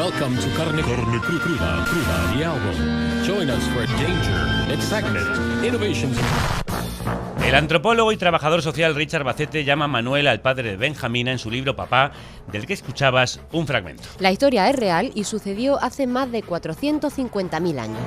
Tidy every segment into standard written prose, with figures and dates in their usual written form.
Welcome to Carne Cruda, the album. Join us for danger, excitement, innovations. El antropólogo y trabajador social Richard Bacete llama a Manuel al padre de Benjamina en su libro Papá, del que escuchabas un fragmento. La historia es real y sucedió hace más de 450.000 años.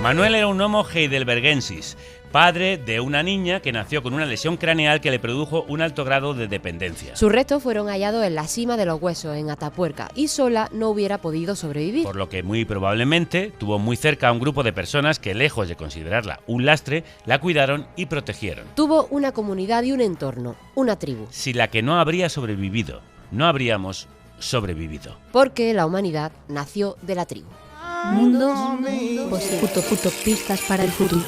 Manuel era un Homo heidelbergensis, padre de una niña que nació con una lesión craneal que le produjo un alto grado de dependencia. Sus restos fueron hallados en la cima de los huesos, en Atapuerca, y sola no hubiera podido sobrevivir. Por lo que muy probablemente tuvo muy cerca a un grupo de personas que, lejos de considerarla un lastre, la cuidaron y protegieron. Tuvo una comunidad y un entorno, una tribu. Sin la que no habría sobrevivido, no habríamos sobrevivido. Porque la humanidad nació de la tribu. Mundo, pistas para el futuro.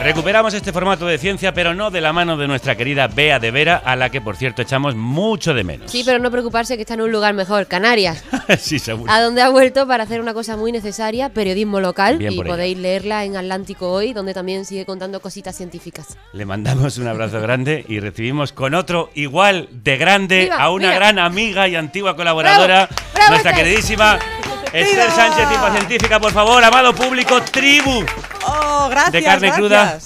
Recuperamos este formato de ciencia, pero no de la mano de nuestra querida Bea de Vera, a la que, por cierto, echamos mucho de menos. Sí, pero no preocuparse que está en un lugar mejor, Canarias. Sí, seguro. A donde ha vuelto para hacer una cosa muy necesaria, periodismo local. Bien y podéis leerla en Atlántico Hoy, donde también sigue contando cositas científicas. Le mandamos un abrazo grande y recibimos con otro igual de grande ¡Viva! a una ¡Viva! gran amiga y antigua colaboradora, ¡Bravo, nuestra Esther! queridísima Esther Sánchez, tipa científica. Por favor, amado público, tribu. Oh, gracias, de Carne Cruda.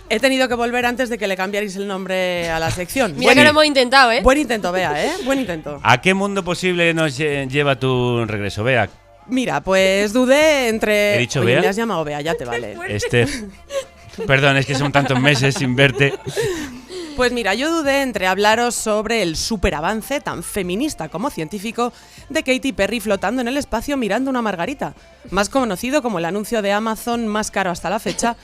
He tenido que volver antes de que le cambiarais el nombre a la sección. Mira que lo hemos intentado, ¿eh? Buen intento, Bea, ¿eh? Buen intento. ¿A qué mundo posible nos lleva tu regreso, Bea? Mira, pues dudé entre... ¿He dicho Oye, Bea? me has llamado Bea, ya te vale. Esther. Perdón, es que son tantos meses sin verte. Pues mira, yo dudé entre hablaros sobre el superavance, tan feminista como científico, de Katy Perry flotando en el espacio mirando una margarita, más conocido como el anuncio de Amazon más caro hasta la fecha,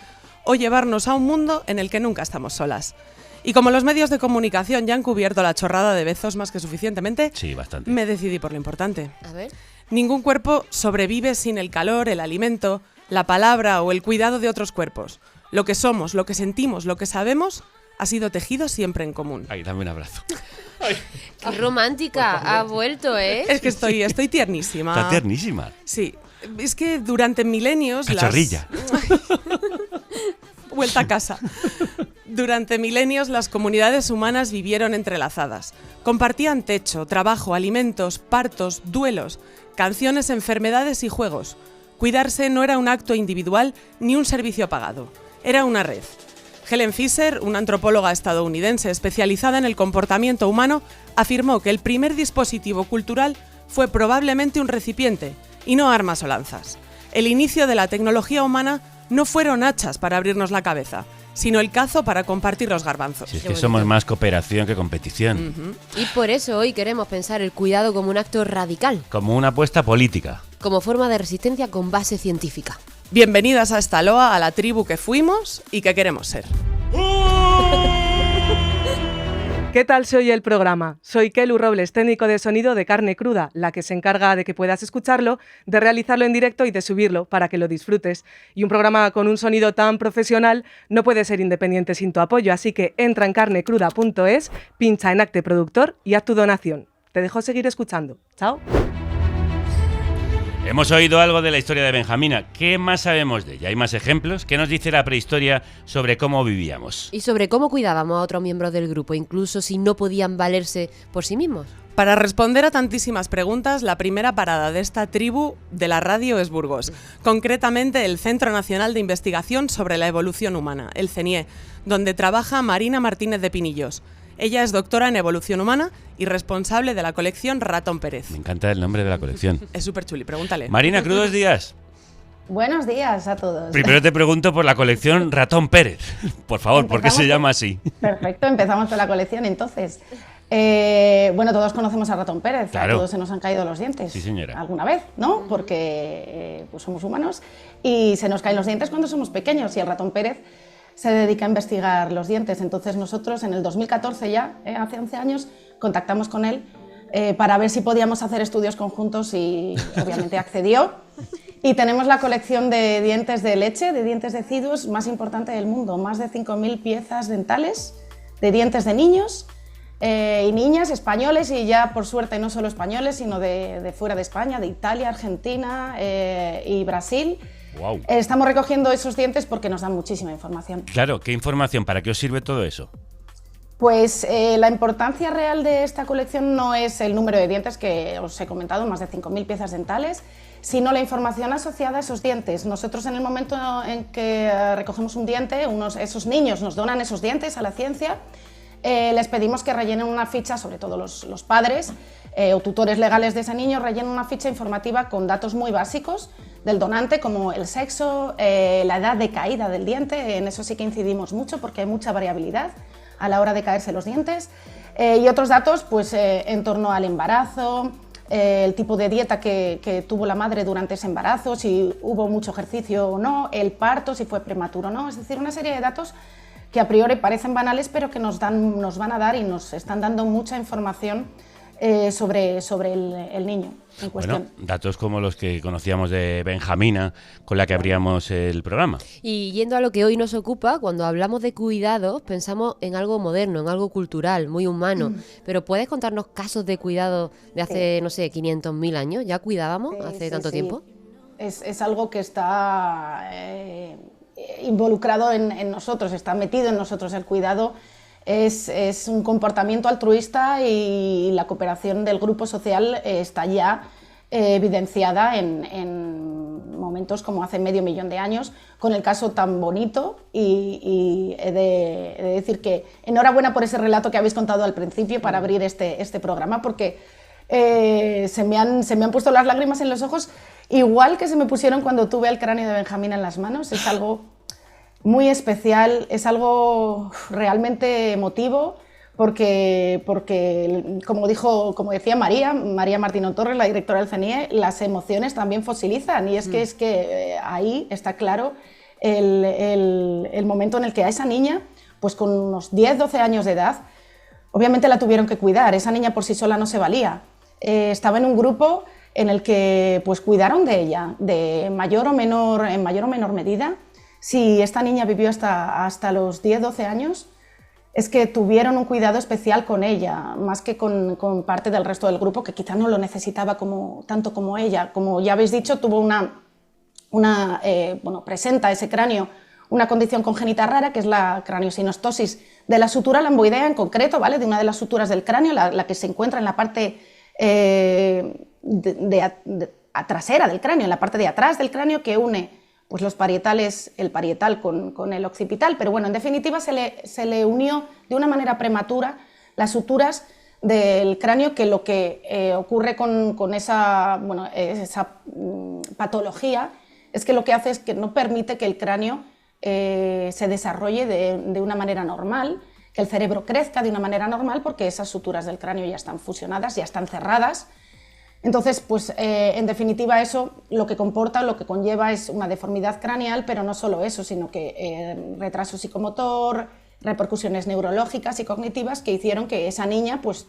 o llevarnos a un mundo en el que nunca estamos solas. Y como los medios de comunicación ya han cubierto la chorrada de Bezos más que suficientemente, Sí, bastante. me decidí por lo importante. A ver. Ningún cuerpo sobrevive sin el calor, el alimento, la palabra o el cuidado de otros cuerpos. Lo que somos, lo que sentimos, lo que sabemos, ha sido tejido siempre en común. Ay, dame un abrazo. Qué romántica, ha vuelto, ¿eh? Es que estoy tiernísima. Está tiernísima. Sí, es que durante milenios... Cachorrilla. Vuelta a casa. Durante milenios las comunidades humanas vivieron entrelazadas. Compartían techo, trabajo, alimentos, partos, duelos, canciones, enfermedades y juegos. Cuidarse no era un acto individual ni un servicio pagado. Era una red. Helen Fisher, una antropóloga estadounidense especializada en el comportamiento humano, afirmó que el primer dispositivo cultural fue probablemente un recipiente, y no armas o lanzas. El inicio de la tecnología humana no fueron hachas para abrirnos la cabeza, sino el cazo para compartir los garbanzos. Si es que somos más cooperación que competición. Y por eso hoy queremos pensar el cuidado como un acto radical, Como una apuesta política. como forma de resistencia con base científica. Bienvenidas a esta loa, a la tribu que fuimos y que queremos ser. ¿Qué tal se oye el programa? Soy Kelu Robles, técnico de sonido de Carne Cruda, la que se encarga de que puedas escucharlo, de realizarlo en directo y de subirlo para que lo disfrutes. Y un programa con un sonido tan profesional no puede ser independiente sin tu apoyo, así que entra en carnecruda.es, pincha en Acte Productor y haz tu donación. Te dejo seguir escuchando. ¡Chao! Hemos oído algo de la historia de Benjamina. ¿Qué más sabemos de ella? ¿Hay más ejemplos? ¿Qué nos dice la prehistoria sobre cómo vivíamos? Y sobre cómo cuidábamos a otros miembros del grupo, incluso si no podían valerse por sí mismos. Para responder a tantísimas preguntas, la primera parada de esta tribu de la radio es Burgos, concretamente el Centro Nacional de Investigación sobre la Evolución Humana, el CENIE, donde trabaja Marina Martínez de Pinillos. Ella es doctora en evolución humana y responsable de la colección Ratón Pérez. Me encanta el nombre de la colección. Es súper chuli, pregúntale. Marina, crudos días. Buenos días a todos. Primero te pregunto por la colección Ratón Pérez. Por favor, ¿por qué se llama así? Perfecto, empezamos con la colección entonces. Bueno, todos conocemos a Ratón Pérez, Claro. a todos se nos han caído los dientes. Sí, señora. Alguna vez, ¿no? Porque pues somos humanos y se nos caen los dientes cuando somos pequeños y el Ratón Pérez se dedica a investigar los dientes. Entonces nosotros en el 2014 ya, hace 11 años, contactamos con él para ver si podíamos hacer estudios conjuntos y obviamente accedió. Y tenemos la colección de dientes de leche, de dientes deciduos más importante del mundo, más de 5.000 piezas dentales de dientes de niños y niñas españoles y ya por suerte no solo españoles, sino de fuera de España, de Italia, Argentina y Brasil. Wow. Estamos recogiendo esos dientes porque nos dan muchísima información. Claro, ¿qué información? ¿Para qué os sirve todo eso? Pues la importancia real de esta colección no es el número de dientes que os he comentado, más de 5.000 piezas dentales, sino la información asociada a esos dientes. Nosotros, en el momento en que recogemos un diente, esos niños nos donan esos dientes a la ciencia, les pedimos que rellenen una ficha, sobre todo los padres o tutores legales de ese niño, rellenen una ficha informativa con datos muy básicos del donante, como el sexo, la edad de caída del diente. En eso sí que incidimos mucho porque hay mucha variabilidad a la hora de caerse los dientes, y otros datos pues, en torno al embarazo, el tipo de dieta que tuvo la madre durante ese embarazo, si hubo mucho ejercicio o no, el parto, si fue prematuro o no, es decir, una serie de datos que a priori parecen banales, pero que nos van a dar y nos están dando mucha información sobre el niño en cuestión. Bueno, datos como los que conocíamos de Benjamina, con la que abríamos el programa. Y yendo a lo que hoy nos ocupa, cuando hablamos de cuidados, pensamos en algo moderno, en algo cultural, muy humano. Pero ¿puedes contarnos casos de cuidado de hace, no sé, 500.000 años? ¿Ya cuidábamos hace tanto tiempo? Es algo que está involucrado en nosotros, está metido en nosotros el cuidado. Es un comportamiento altruista y la cooperación del grupo social está ya evidenciada en momentos como hace 500.000 de años, con el caso tan bonito, y he de decir que enhorabuena por ese relato que habéis contado al principio para abrir este programa, porque se me han puesto las lágrimas en los ojos, igual que se me pusieron cuando tuve el cráneo de Benjamina en las manos. Es algo muy especial, es algo realmente emotivo, porque como decía María Martínez Torres, la directora del CNIE, las emociones también fosilizan, y es que ahí está claro el momento en el que a esa niña, pues con unos 10-12 años de edad, obviamente la tuvieron que cuidar. Esa niña por sí sola no se valía, estaba en un grupo en el que pues cuidaron de ella, en mayor o menor medida. Si esta niña vivió hasta los 10-12 años, es que tuvieron un cuidado especial con ella, más que con parte del resto del grupo, que quizá no lo necesitaba tanto como ella. Como ya habéis dicho, tuvo presenta ese cráneo una condición congénita rara, que es la craniosinostosis de la sutura lamboidea en concreto, ¿vale? De una de las suturas del cráneo, la que se encuentra en la parte trasera del cráneo, en la parte de atrás del cráneo, que une pues el parietal con el occipital, pero bueno, en definitiva se le unió de una manera prematura las suturas del cráneo, que lo que ocurre con esa patología es que lo que hace es que no permite que el cráneo se desarrolle de una manera normal, que el cerebro crezca de una manera normal, porque esas suturas del cráneo ya están fusionadas, ya están cerradas. Entonces, pues en definitiva eso lo que comporta, lo que conlleva es una deformidad craneal, pero no solo eso, sino que retraso psicomotor, repercusiones neurológicas y cognitivas que hicieron que esa niña pues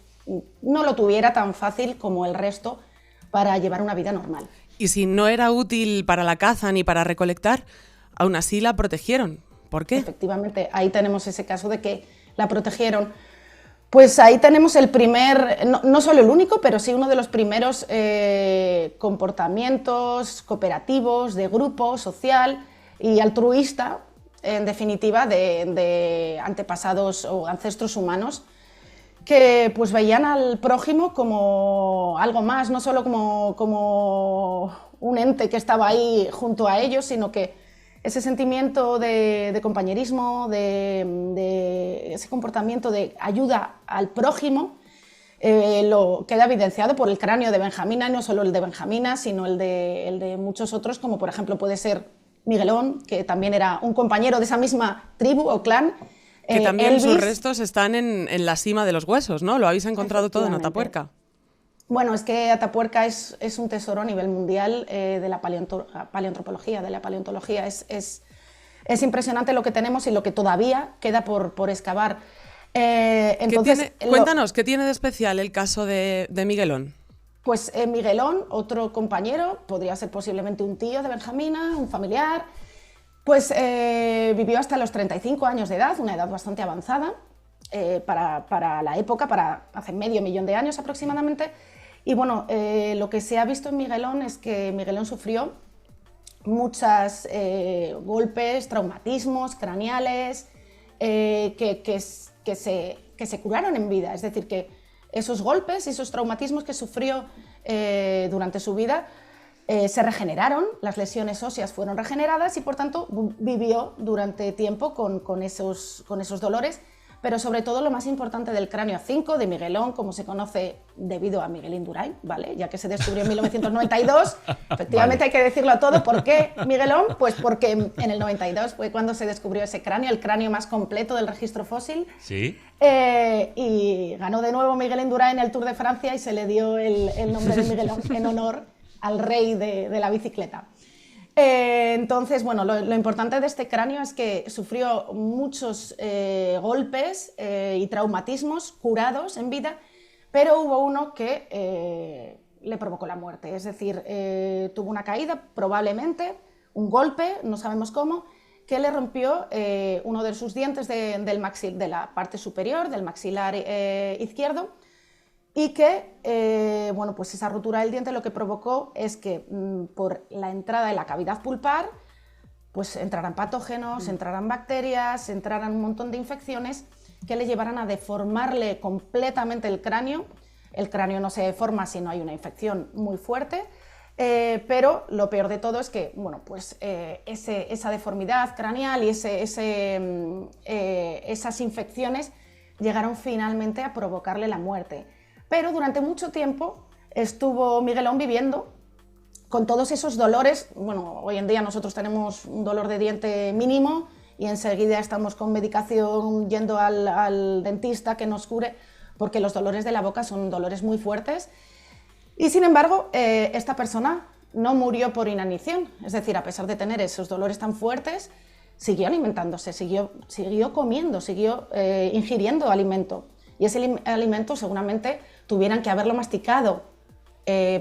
no lo tuviera tan fácil como el resto para llevar una vida normal. Y si no era útil para la caza ni para recolectar, aún así la protegieron. ¿Por qué? Efectivamente, ahí tenemos ese caso de que la protegieron. Pues ahí tenemos el primer, no solo el único, pero sí uno de los primeros comportamientos cooperativos, de grupo, social y altruista, en definitiva, de antepasados o ancestros humanos, que pues veían al prójimo como algo más, no solo como un ente que estaba ahí junto a ellos, sino que ese sentimiento de compañerismo, de ese comportamiento de ayuda al prójimo, lo queda evidenciado por el cráneo de Benjamina, y no solo el de Benjamina, sino el de muchos otros, como por ejemplo puede ser Miguelón, que también era un compañero de esa misma tribu o clan. Que también Elvis, sus restos están en la cima de los huesos, ¿no? Lo habéis encontrado todo en Atapuerca. Bueno, es que Atapuerca es un tesoro a nivel mundial de la paleoantropología, de la paleontología. Es impresionante lo que tenemos y lo que todavía queda por excavar. Entonces, cuéntanos, ¿qué tiene de especial el caso de Miguelón? Pues Miguelón, otro compañero, podría ser posiblemente un tío de Benjamina, un familiar, pues vivió hasta los 35 años de edad, una edad bastante avanzada para la época, para hace 500.000 de años aproximadamente. Y bueno, lo que se ha visto en Miguelón es que Miguelón sufrió muchos golpes, traumatismos craneales que que se curaron en vida, es decir, que esos golpes y esos traumatismos que sufrió durante su vida se regeneraron, las lesiones óseas fueron regeneradas y por tanto vivió durante tiempo con esos dolores, pero sobre todo lo más importante del cráneo 5 de Miguelón, como se conoce debido a Miguel Indurain, ¿vale? Ya que se descubrió en 1992, efectivamente vale. Hay que decirlo todo. ¿Por qué Miguelón? Pues porque en el 92 fue cuando se descubrió ese cráneo, el cráneo más completo del registro fósil. Sí. Y ganó de nuevo Miguel Indurain el Tour de Francia y se le dio el nombre de Miguelón en honor al rey de la bicicleta. Entonces, bueno, lo importante de este cráneo es que sufrió muchos golpes y traumatismos curados en vida, pero hubo uno que le provocó la muerte. Es decir, tuvo una caída, probablemente, un golpe, no sabemos cómo, que le rompió uno de sus dientes de la parte superior del maxilar izquierdo, y que, bueno, pues esa rotura del diente lo que provocó es que por la entrada de la cavidad pulpar, pues entraran patógenos, entraran bacterias, entraran un montón de infecciones que le llevaran a deformarle completamente el cráneo. El cráneo no se deforma si no hay una infección muy fuerte, pero lo peor de todo es que, bueno, pues esa deformidad craneal y esas infecciones llegaron finalmente a provocarle la muerte. Pero durante mucho tiempo estuvo Miguelón viviendo con todos esos dolores. Bueno, hoy en día nosotros tenemos un dolor de diente mínimo y enseguida estamos con medicación yendo al dentista que nos cure, porque los dolores de la boca son dolores muy fuertes. Y sin embargo, esta persona no murió por inanición, es decir, a pesar de tener esos dolores tan fuertes, siguió alimentándose, siguió comiendo, siguió ingiriendo alimento. Y ese alimento seguramente tuvieran que haberlo masticado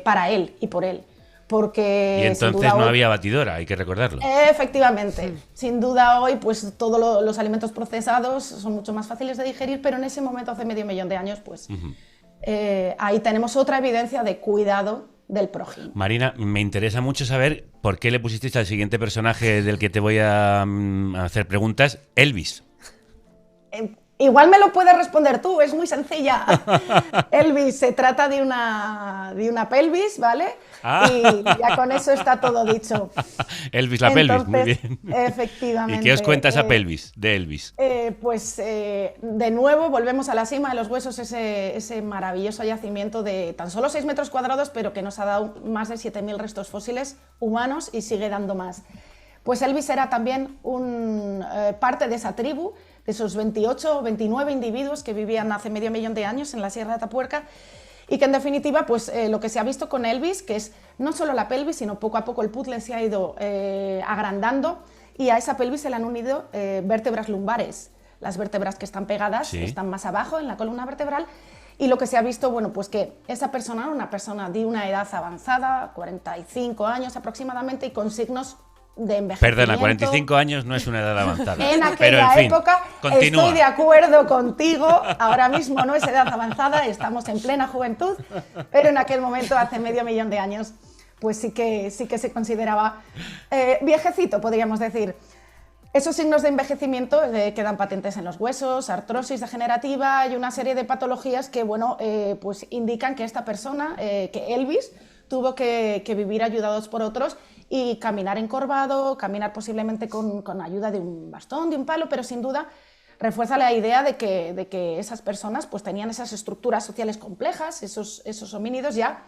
para él y por él. Porque, y entonces no había batidora, hay que recordarlo. Efectivamente. Sin duda hoy pues todos los alimentos procesados son mucho más fáciles de digerir, pero en ese momento, hace medio millón de años, pues ahí tenemos otra evidencia de cuidado del prójimo. Marina, me interesa mucho saber por qué le pusisteis al siguiente personaje del que te voy a hacer preguntas, Elvis. Igual me lo puedes responder tú, es muy sencilla. Elvis, se trata de una pelvis, ¿vale? Y ya con eso está todo dicho. Elvis la pelvis, muy bien. Efectivamente. ¿Y qué os cuenta esa pelvis de Elvis? Pues de nuevo volvemos a la cima de los huesos, ese maravilloso yacimiento de tan solo 6 metros cuadrados, pero que nos ha dado más de 7.000 restos fósiles humanos y sigue dando más. Pues Elvis era también parte de esa tribu, de esos 28 o 29 individuos que vivían hace medio millón de años en la Sierra de Atapuerca, y que en definitiva pues lo que se ha visto con Elvis, que es no solo la pelvis, sino poco a poco el puzzle se ha ido agrandando, y a esa pelvis se le han unido vértebras lumbares. Las vértebras que están pegadas están más abajo en la columna vertebral, y lo que se ha visto, bueno, pues que esa persona era una persona de una edad avanzada, 45 años aproximadamente, y con signos de envejecimiento. Perdona, 45 años no es una edad avanzada. En aquella pero, en fin, época continúa. Estoy de acuerdo contigo, ahora mismo no es edad avanzada, estamos en plena juventud, pero en aquel momento, hace medio millón de años, pues sí que se consideraba viejecito, podríamos decir. Esos signos de envejecimiento quedan patentes en los huesos, artrosis degenerativa y una serie de patologías que, bueno, pues indican que esta persona, que Elvis, tuvo que vivir ayudados por otros y caminar encorvado, caminar posiblemente con ayuda de un bastón, de un palo, pero sin duda refuerza la idea de que esas personas pues tenían esas estructuras sociales complejas, esos homínidos ya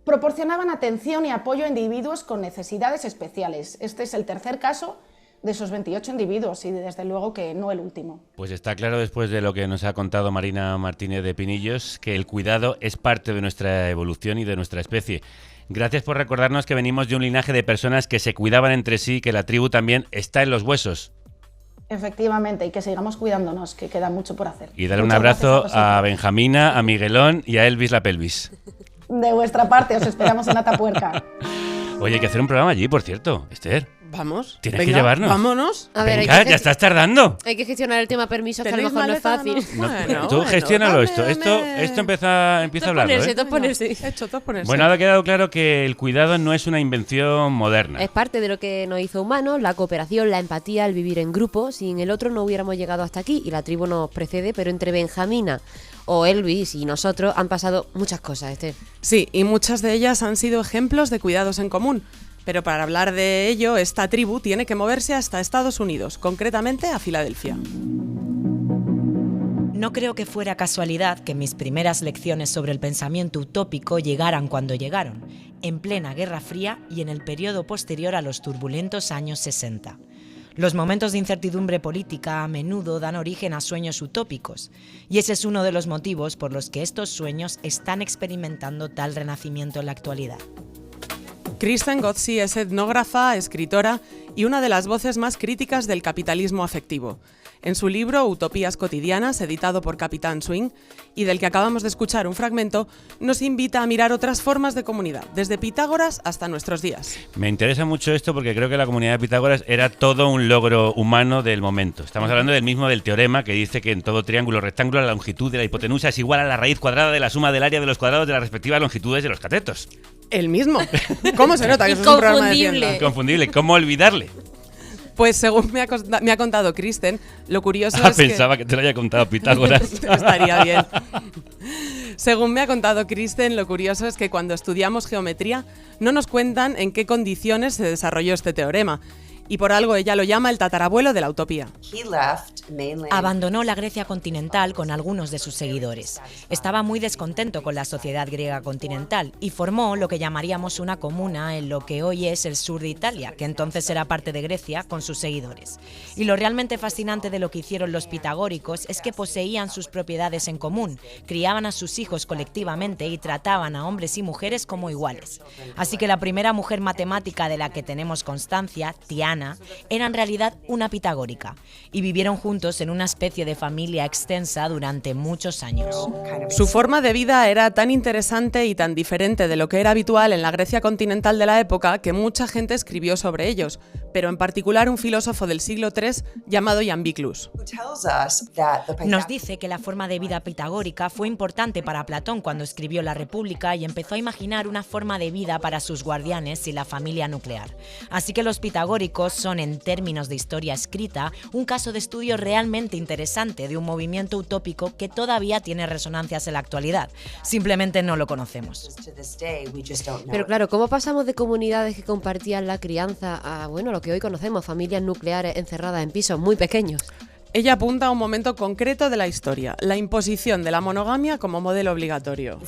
proporcionaban atención y apoyo a individuos con necesidades especiales. Este es el tercer caso de esos 28 individuos y desde luego que no el último. Pues está claro, después de lo que nos ha contado Marina Martínez de Pinillos, que el cuidado es parte de nuestra evolución y de nuestra especie. Gracias por recordarnos que venimos de un linaje de personas que se cuidaban entre sí, que la tribu también está en los huesos. Efectivamente, y que sigamos cuidándonos, que queda mucho por hacer. Y darle un abrazo a Benjamina, a Miguelón y a Elvis la pelvis. De vuestra parte, os esperamos en Atapuerca. Oye, hay que hacer un programa allí, por cierto, Esther. Vamos. Tienes venga, que llevarnos. Vámonos. A ver, Venga, ya estás tardando. Hay que gestionar el tema permisos, que a lo ¿Tenéis mejor no es maleta? fácil. No, Bueno, tú bueno, gestiónalo esto. dame. Esto empieza a hablarlo, ¿eh? Todos ponerse. Hecho, todos ponerse. Bueno, ahora ha quedado claro que el cuidado no es una invención moderna. Es parte de lo que nos hizo humanos, la cooperación, la empatía, el vivir en grupo. Sin el otro no hubiéramos llegado hasta aquí y la tribu nos precede, pero entre Benjamina o Elvis y nosotros han pasado muchas cosas, Esther. Sí, y muchas de ellas han sido ejemplos de cuidados en común. Pero para hablar de ello, esta tribu tiene que moverse hasta Estados Unidos, concretamente a Filadelfia. No creo que fuera casualidad que mis primeras lecciones sobre el pensamiento utópico llegaran cuando llegaron, en plena Guerra Fría y en el periodo posterior a los turbulentos años 60. Los momentos de incertidumbre política a menudo dan origen a sueños utópicos, y ese es uno de los motivos por los que estos sueños están experimentando tal renacimiento en la actualidad. Kristen Gotzi es etnógrafa, escritora y una de las voces más críticas del capitalismo afectivo. En su libro Utopías cotidianas, editado por Capitán Swing, y del que acabamos de escuchar un fragmento, nos invita a mirar otras formas de comunidad, desde Pitágoras hasta nuestros días. Me interesa mucho esto porque creo que la comunidad de Pitágoras era todo un logro humano del momento. Estamos hablando del teorema que dice que en todo triángulo rectángulo la longitud de la hipotenusa es igual a la raíz cuadrada de la suma del área de los cuadrados de las respectivas longitudes de los catetos. El mismo. ¿Cómo se nota que eso es un programa de ciencia? Inconfundible. ¿Cómo olvidarle? Pues según me ha contado Kristen, lo curioso es Pensaba que te lo haya contado Pitágoras. Estaría bien. Según me ha contado Kristen, lo curioso es que cuando estudiamos geometría no nos cuentan en qué condiciones se desarrolló este teorema. Y por algo ella lo llama el tatarabuelo de la utopía. Abandonó la Grecia continental con algunos de sus seguidores. Estaba muy descontento con la sociedad griega continental y formó lo que llamaríamos una comuna en lo que hoy es el sur de Italia, que entonces era parte de Grecia, con sus seguidores. Y lo realmente fascinante de lo que hicieron los pitagóricos es que poseían sus propiedades en común, criaban a sus hijos colectivamente y trataban a hombres y mujeres como iguales. Así que la primera mujer matemática de la que tenemos constancia, Tiana, era en realidad una pitagórica y vivieron juntos en una especie de familia extensa durante muchos años. Su forma de vida era tan interesante y tan diferente de lo que era habitual en la Grecia continental de la época que mucha gente escribió sobre ellos, pero en particular un filósofo del siglo III llamado Iamblichus. Nos dice que la forma de vida pitagórica fue importante para Platón cuando escribió La República y empezó a imaginar una forma de vida para sus guardianes y la familia nuclear. Así que los pitagóricos son, en términos de historia escrita, un caso de estudio realmente interesante de un movimiento utópico que todavía tiene resonancias en la actualidad. Simplemente no lo conocemos. Pero claro, ¿cómo pasamos de comunidades que compartían la crianza a, lo que hoy conocemos, familias nucleares encerradas en pisos muy pequeños? Ella apunta a un momento concreto de la historia, la imposición de la monogamia como modelo obligatorio.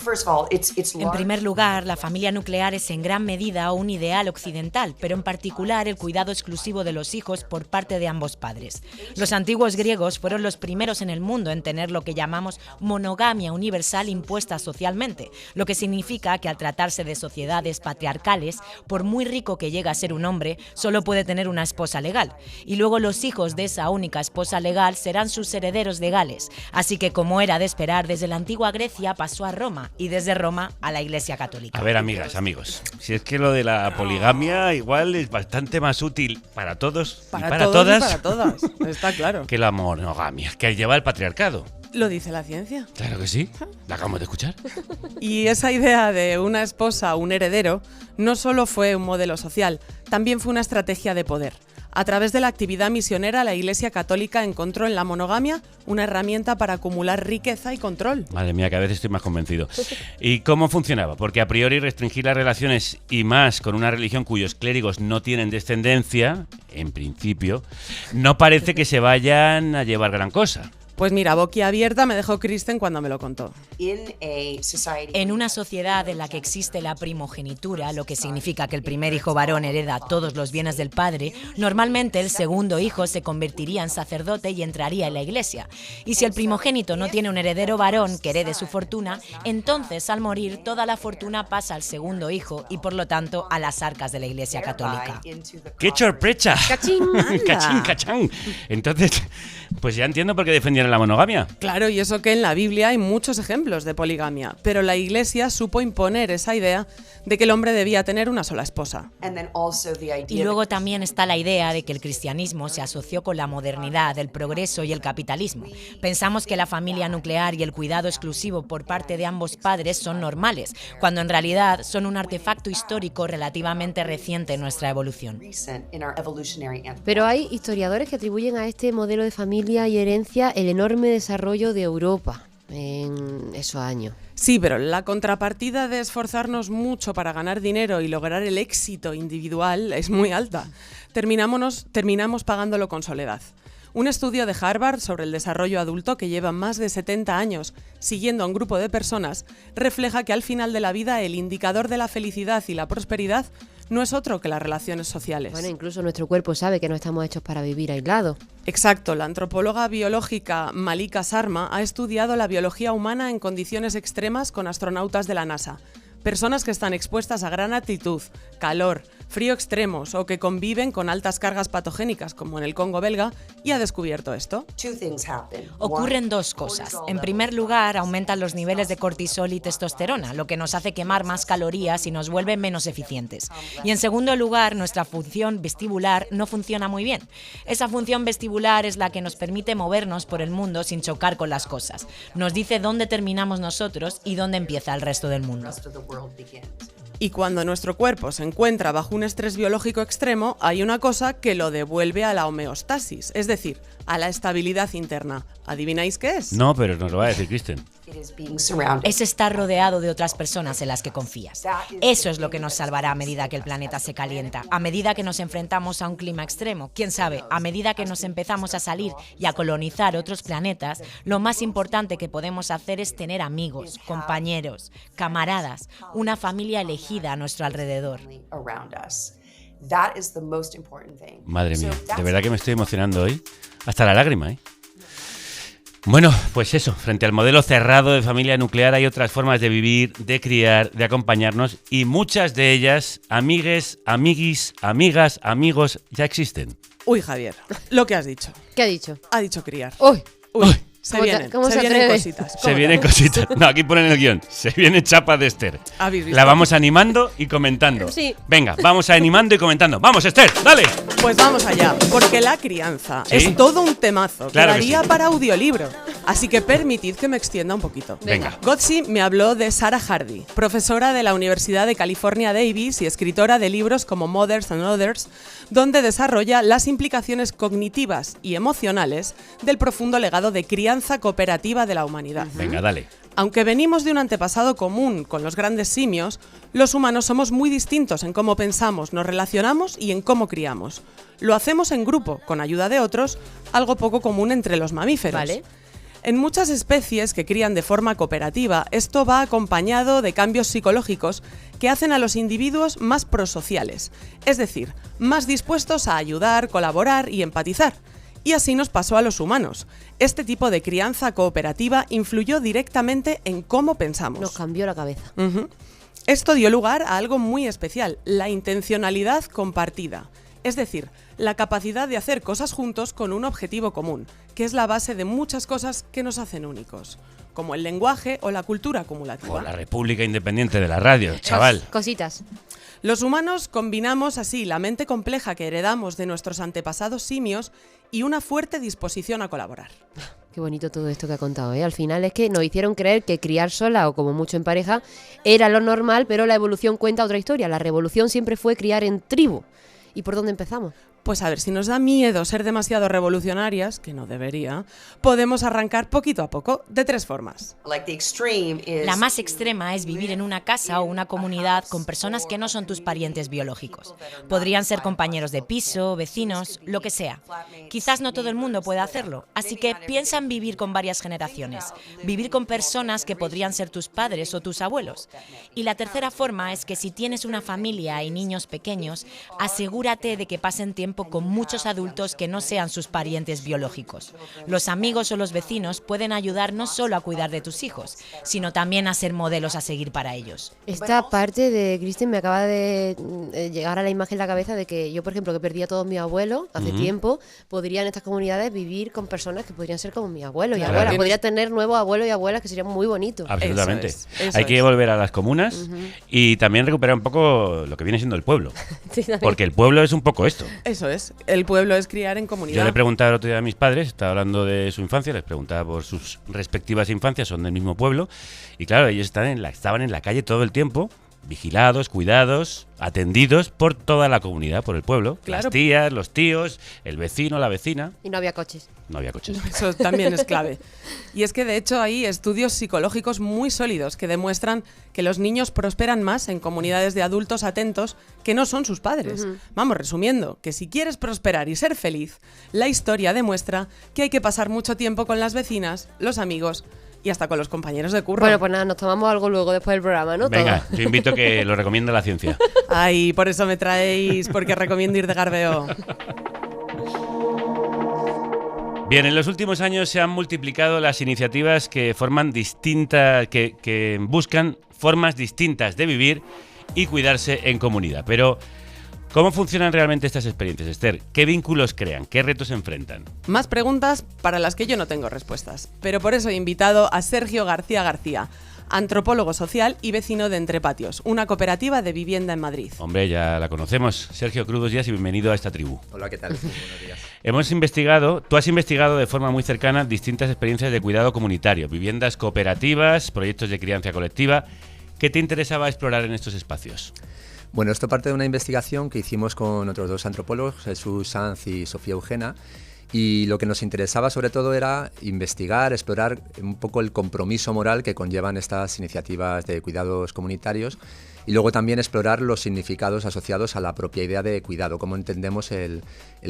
En primer lugar, la familia nuclear es en gran medida un ideal occidental, pero en particular el cuidado exclusivo de los hijos por parte de ambos padres. Los antiguos griegos fueron los primeros en el mundo en tener lo que llamamos monogamia universal impuesta socialmente, lo que significa que al tratarse de sociedades patriarcales, por muy rico que llegue a ser un hombre, solo puede tener una esposa legal. Y luego los hijos de esa única esposa legal serán sus herederos legales. Así que, como era de esperar, desde la antigua Grecia pasó a Roma y desde Roma a la Iglesia Católica. A ver, amigas, amigos, si es que lo de la poligamia igual es bastante más útil para todos y para todas, y para todas, está claro. que la monogamia, que lleva el patriarcado. Lo dice la ciencia. Claro que sí, la acabamos de escuchar. Y esa idea de una esposa, un heredero, no solo fue un modelo social, también fue una estrategia de poder. A través de la actividad misionera, la Iglesia Católica encontró en la monogamia una herramienta para acumular riqueza y control. Madre mía, cada vez estoy más convencido. ¿Y cómo funcionaba? Porque a priori restringir las relaciones y más con una religión cuyos clérigos no tienen descendencia, en principio, no parece que se vayan a llevar gran cosa. Pues mira, boquiabierta me dejó Kristen cuando me lo contó. En una sociedad en la que existe la primogenitura, lo que significa que el primer hijo varón hereda todos los bienes del padre, normalmente el segundo hijo se convertiría en sacerdote y entraría en la iglesia. Y si el primogénito no tiene un heredero varón que herede su fortuna, entonces al morir toda la fortuna pasa al segundo hijo y por lo tanto a las arcas de la Iglesia Católica. ¡Qué sorpresa! ¡Cachín! ¡Cachín, cachán! Entonces, Pues ya entiendo por qué defendieron la monogamia. Claro, y eso que en la Biblia hay muchos ejemplos de poligamia, pero la Iglesia supo imponer esa idea de que el hombre debía tener una sola esposa. Y luego también está la idea de que el cristianismo se asoció con la modernidad, el progreso y el capitalismo. Pensamos que la familia nuclear y el cuidado exclusivo por parte de ambos padres son normales, cuando en realidad son un artefacto histórico relativamente reciente en nuestra evolución. Pero hay historiadores que atribuyen a este modelo de familia y herencia el enorme desarrollo de Europa en esos años. Sí, pero la contrapartida de esforzarnos mucho para ganar dinero y lograr el éxito individual es muy alta. Terminamos pagándolo con soledad. Un estudio de Harvard sobre el desarrollo adulto, que lleva más de 70 años siguiendo a un grupo de personas, refleja que al final de la vida el indicador de la felicidad y la prosperidad no es otro que las relaciones sociales. Bueno, incluso nuestro cuerpo sabe que no estamos hechos para vivir aislados. Exacto, la antropóloga biológica Malika Sharma ha estudiado la biología humana en condiciones extremas con astronautas de la NASA. Personas que están expuestas a gran altitud, calor, frío extremos o que conviven con altas cargas patogénicas, como en el Congo belga, y ha descubierto esto. Ocurren dos cosas. En primer lugar, aumentan los niveles de cortisol y testosterona, lo que nos hace quemar más calorías y nos vuelve menos eficientes. Y en segundo lugar, nuestra función vestibular no funciona muy bien. Esa función vestibular es la que nos permite movernos por el mundo sin chocar con las cosas. Nos dice dónde terminamos nosotros y dónde empieza el resto del mundo. Y cuando nuestro cuerpo se encuentra bajo un estrés biológico extremo, hay una cosa que lo devuelve a la homeostasis, es decir, a la estabilidad interna. ¿Adivináis qué es? No, pero nos lo va a decir Kristen. Es estar rodeado de otras personas en las que confías. Eso es lo que nos salvará a medida que el planeta se calienta, a medida que nos enfrentamos a un clima extremo. Quién sabe, a medida que nos empezamos a salir y a colonizar otros planetas, lo más importante que podemos hacer es tener amigos, compañeros, camaradas, una familia elegida a nuestro alrededor. Madre mía, de verdad que me estoy emocionando hoy. Hasta la lágrima, ¿eh? Bueno, pues eso, frente al modelo cerrado de familia nuclear hay otras formas de vivir, de criar, de acompañarnos y muchas de ellas, amigues, amiguis, amigas, amigos, ya existen. Uy, Javier, lo que has dicho. ¿Qué ha dicho? Ha dicho criar. ¡Uy! Uy. Se ¿Cómo se vienen atreve? cositas. Se vienen cositas. No, aquí ponen el guión. Se viene chapa de Esther. ¿Habéis visto? La vamos animando y comentando. Sí. Venga, vamos animando y comentando. ¡Vamos, Esther! ¡Dale! Pues vamos allá, porque la crianza ¿Sí? es todo un temazo Claro que que daría sí. para audiolibro. Así que permitid que me extienda un poquito. Venga. Gotzi me habló de Sarah Hardy, profesora de la Universidad de California Davis y escritora de libros como Mothers and Others, donde desarrolla las implicaciones cognitivas y emocionales del profundo legado de crianza cooperativa de la humanidad. Venga, dale. Aunque venimos de un antepasado común con los grandes simios, los humanos somos muy distintos en cómo pensamos, nos relacionamos y en cómo criamos. Lo hacemos en grupo, con ayuda de otros, algo poco común entre los mamíferos. Vale. En muchas especies que crían de forma cooperativa, esto va acompañado de cambios psicológicos que hacen a los individuos más prosociales, es decir, más dispuestos a ayudar, colaborar y empatizar. Y así nos pasó a los humanos. Este tipo de crianza cooperativa influyó directamente en cómo pensamos. Nos cambió la cabeza. Esto dio lugar a algo muy especial, la intencionalidad compartida. Es decir, la capacidad de hacer cosas juntos con un objetivo común, que es la base de muchas cosas que nos hacen únicos, como el lenguaje o la cultura acumulativa. O la República Independiente de la Radio, chaval. Cositas. Los humanos combinamos así la mente compleja que heredamos de nuestros antepasados simios y una fuerte disposición a colaborar. Qué bonito todo esto que ha contado, ¿eh? Al final es que nos hicieron creer que criar sola o como mucho en pareja era lo normal, pero la evolución cuenta otra historia. La revolución siempre fue criar en tribu. ¿Y por dónde empezamos? Pues a ver, si nos da miedo ser demasiado revolucionarias, que no debería, podemos arrancar poquito a poco, de tres formas. La más extrema es vivir en una casa o una comunidad con personas que no son tus parientes biológicos. Podrían ser compañeros de piso, vecinos, lo que sea. Quizás no todo el mundo pueda hacerlo, así que piensa en vivir con varias generaciones. Vivir con personas que podrían ser tus padres o tus abuelos. Y la tercera forma es que si tienes una familia y niños pequeños, asegúrate de que pasen tiempo tiempo con muchos adultos que no sean sus parientes biológicos. Los amigos o los vecinos pueden ayudar no solo a cuidar de tus hijos, sino también a ser modelos a seguir para ellos. Esta parte de Kristen me acaba de llegar a la imagen en la cabeza de que yo, por ejemplo, que perdí a todos mis abuelos hace tiempo, podría en estas comunidades vivir con personas que podrían ser como mis abuelos y abuelas. Podría tener nuevos abuelos y abuelas que serían muy bonitos. Absolutamente. Eso Hay que volver a las comunas y también recuperar un poco lo que viene siendo el pueblo. Sí, Porque el pueblo es un poco esto. Eso es. El pueblo es criar en comunidad. Yo le preguntaba el otro día a mis padres, estaba hablando de su infancia, les preguntaba por sus respectivas infancias, son del mismo pueblo, y claro, ellos estaban en la calle todo el tiempo, vigilados, cuidados, atendidos por toda la comunidad, por el pueblo. Claro. Las tías, los tíos, el vecino, la vecina. Y no había coches. No había coches. Eso también es clave. Y es que de hecho hay estudios psicológicos muy sólidos que demuestran que los niños prosperan más en comunidades de adultos atentos que no son sus padres. Vamos, resumiendo, que si quieres prosperar y ser feliz, la historia demuestra que hay que pasar mucho tiempo con las vecinas, los amigos y hasta con los compañeros de curro. Bueno, pues nada, nos tomamos algo luego después del programa, ¿no? Venga, Todo. yo invito que lo recomienda la ciencia. Ay, por eso me traéis, porque recomiendo ir de garbeo. Bien, en los últimos años se han multiplicado las iniciativas que forman que buscan formas distintas de vivir y cuidarse en comunidad. Pero, ¿cómo funcionan realmente estas experiencias, Esther? ¿Qué vínculos crean? ¿Qué retos enfrentan? Más preguntas para las que yo no tengo respuestas. Pero por eso he invitado a Sergio García, antropólogo social y vecino de Entre Patios, una cooperativa de vivienda en Madrid. Hombre, ya la conocemos. Sergio, crudos días y bienvenido a esta tribu. Hola, ¿qué tal? Muy buenos días. Tú has investigado de forma muy cercana distintas experiencias de cuidado comunitario, viviendas cooperativas, proyectos de crianza colectiva. ¿Qué te interesaba explorar en estos espacios? Bueno, esto parte de una investigación que hicimos con otros dos antropólogos, Jesús Sanz y Sofía Eugena, y lo que nos interesaba sobre todo era investigar, explorar un poco el compromiso moral que conllevan estas iniciativas de cuidados comunitarios y luego también explorar los significados asociados a la propia idea de cuidado, cómo entendemos el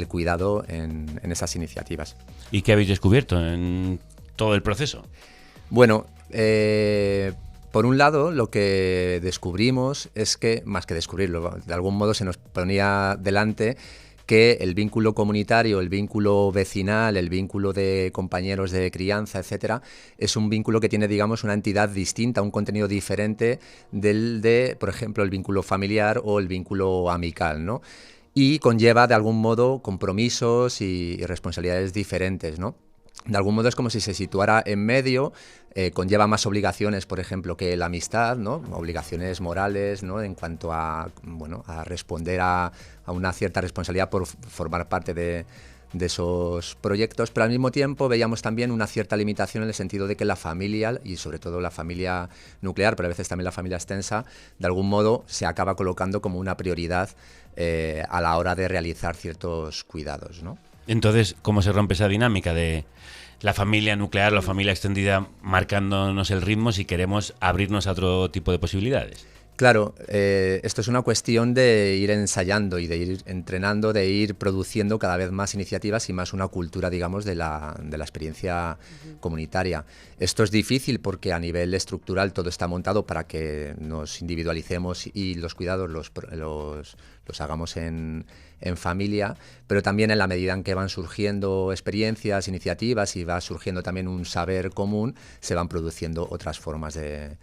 cuidado en esas iniciativas. ¿Y qué habéis descubierto en todo el proceso? Bueno, por un lado, lo que descubrimos es que, más que descubrirlo, de algún modo se nos ponía delante que el vínculo comunitario, el vínculo vecinal, el vínculo de compañeros de crianza, etcétera, es un vínculo que tiene, digamos, una entidad distinta, un contenido diferente del de, por ejemplo, el vínculo familiar o el vínculo amical, ¿no? Y conlleva, de algún modo, compromisos y responsabilidades diferentes, ¿no? De algún modo es como si se situara en medio, conlleva más obligaciones, por ejemplo, que la amistad, ¿no? Obligaciones morales, ¿no? En cuanto a, bueno, a responder a una cierta responsabilidad por formar parte de esos proyectos, pero al mismo tiempo veíamos también una cierta limitación en el sentido de que la familia, y sobre todo la familia nuclear, pero a veces también la familia extensa, de algún modo se acaba colocando como una prioridad a la hora de realizar ciertos cuidados, ¿no? Entonces, ¿cómo se rompe esa dinámica de la familia nuclear, la familia extendida marcándonos el ritmo si queremos abrirnos a otro tipo de posibilidades? Claro, esto es una cuestión de ir ensayando y de ir entrenando, de ir produciendo cada vez más iniciativas y más una cultura, digamos, de la experiencia comunitaria. Esto es difícil porque a nivel estructural todo está montado para que nos individualicemos y los cuidados los hagamos en familia, pero también en la medida en que van surgiendo experiencias, iniciativas y va surgiendo también un saber común, se van produciendo otras formas de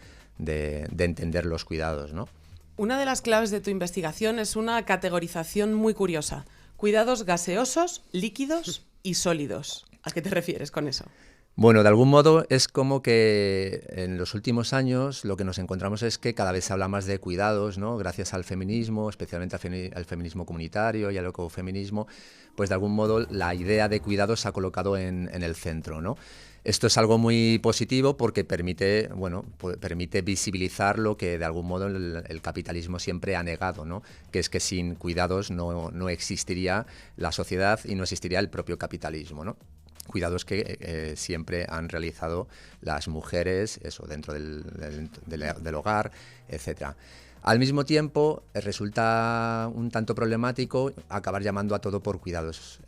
entender los cuidados, ¿no? Una de las claves de tu investigación es una categorización muy curiosa. Cuidados gaseosos, líquidos y sólidos. ¿A qué te refieres con eso? Bueno, de algún modo es como que en los últimos años lo que nos encontramos es que cada vez se habla más de cuidados, ¿no? Gracias al feminismo, especialmente al feminismo comunitario y al ecofeminismo, pues de algún modo la idea de cuidados se ha colocado en el centro, ¿no? Esto es algo muy positivo porque permite visibilizar lo que de algún modo el capitalismo siempre ha negado, ¿no? Que es que sin cuidados no existiría la sociedad y no existiría el propio capitalismo, ¿no? Cuidados que siempre han realizado las mujeres, eso, dentro del hogar, etcétera. Al mismo tiempo, resulta un tanto problemático acabar llamando a todo por cuidados,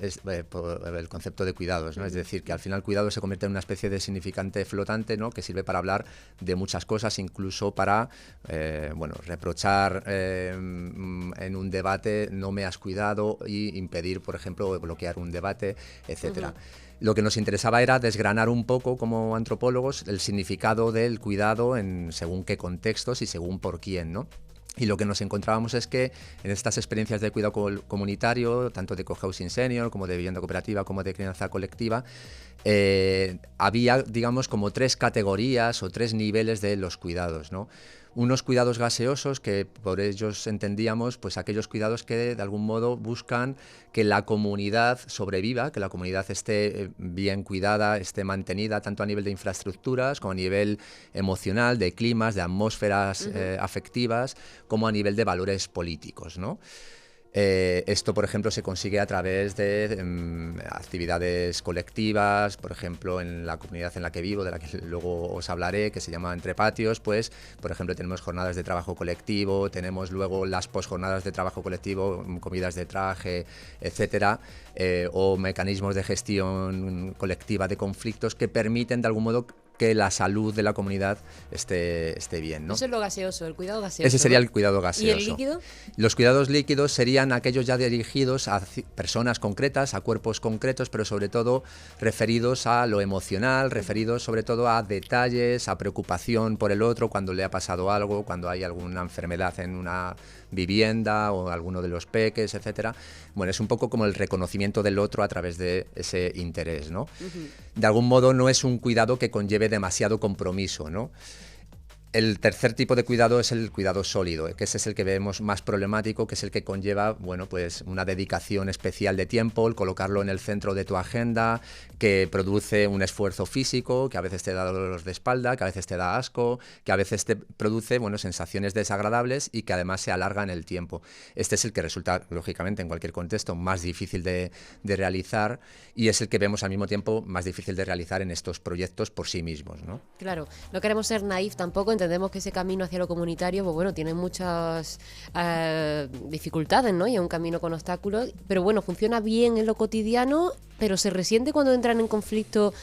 por el concepto de cuidados, ¿no? Es decir, que al final cuidado se convierte en una especie de significante flotante, ¿no? Que sirve para hablar de muchas cosas, incluso para reprochar en un debate no me has cuidado y impedir, por ejemplo, bloquear un debate, etcétera. Lo que nos interesaba era desgranar un poco, como antropólogos, el significado del cuidado según qué contextos y según por quién, ¿no? Y lo que nos encontrábamos es que en estas experiencias de cuidado comunitario, tanto de cohousing senior, como de vivienda cooperativa, como de crianza colectiva, había, digamos, como 3 categorías o 3 niveles de los cuidados, ¿no? Unos cuidados gaseosos, que por ellos entendíamos pues aquellos cuidados que de algún modo buscan que la comunidad sobreviva, que la comunidad esté bien cuidada, esté mantenida tanto a nivel de infraestructuras como a nivel emocional, de climas, de atmósferas afectivas, como a nivel de valores políticos, ¿no? Esto, por ejemplo, se consigue a través de actividades colectivas, por ejemplo, en la comunidad en la que vivo, de la que luego os hablaré, que se llama Entre Patios, pues, por ejemplo, tenemos jornadas de trabajo colectivo, tenemos luego las posjornadas de trabajo colectivo, comidas de traje, etcétera, o mecanismos de gestión colectiva de conflictos que permiten, de algún modo, que la salud de la comunidad esté bien, ¿no? Eso es lo gaseoso, el cuidado gaseoso. Ese sería el cuidado gaseoso. ¿Y el líquido? Los cuidados líquidos serían aquellos ya dirigidos a personas concretas, a cuerpos concretos, pero sobre todo referidos a lo emocional, referidos sobre todo a detalles, a preocupación por el otro cuando le ha pasado algo, cuando hay alguna enfermedad en una vivienda o alguno de los peques, etcétera. Bueno, es un poco como el reconocimiento del otro a través de ese interés, ¿no? De algún modo no es un cuidado que conlleve demasiado compromiso, ¿no? El tercer tipo de cuidado es el cuidado sólido, que ese es el que vemos más problemático, que es el que conlleva, bueno, pues una dedicación especial de tiempo, el colocarlo en el centro de tu agenda, que produce un esfuerzo físico, que a veces te da dolores de espalda, que a veces te da asco, que a veces te produce, bueno, sensaciones desagradables y que además se alarga en el tiempo. Este es el que resulta, lógicamente, en cualquier contexto, más difícil de realizar y es el que vemos al mismo tiempo más difícil de realizar en estos proyectos por sí mismos, ¿no? Claro, no queremos ser naif tampoco, entendemos que ese camino hacia lo comunitario, pues bueno, tiene muchas dificultades, ¿no? Y es un camino con obstáculos, pero bueno, funciona bien en lo cotidiano, pero se resiente cuando entran en conflicto,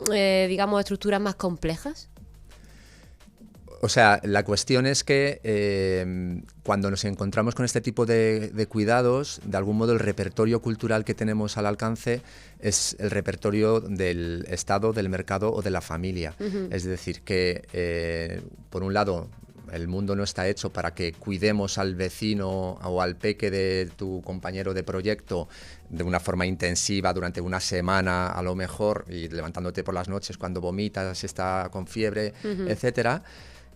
digamos, estructuras más complejas. O sea, la cuestión es que cuando nos encontramos con este tipo de cuidados, de algún modo el repertorio cultural que tenemos al alcance es el repertorio del Estado, del mercado o de la familia. Es decir, que por un lado el mundo no está hecho para que cuidemos al vecino o al peque de tu compañero de proyecto de una forma intensiva durante una semana a lo mejor y levantándote por las noches cuando vomitas, está con fiebre, etcétera.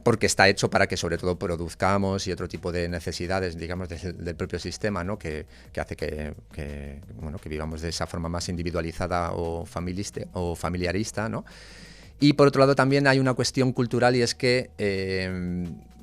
Porque está hecho para que sobre todo produzcamos y otro tipo de necesidades, digamos, del propio sistema, ¿no? que hace que vivamos de esa forma más individualizada o familiarista, ¿no? Y por otro lado también hay una cuestión cultural y es que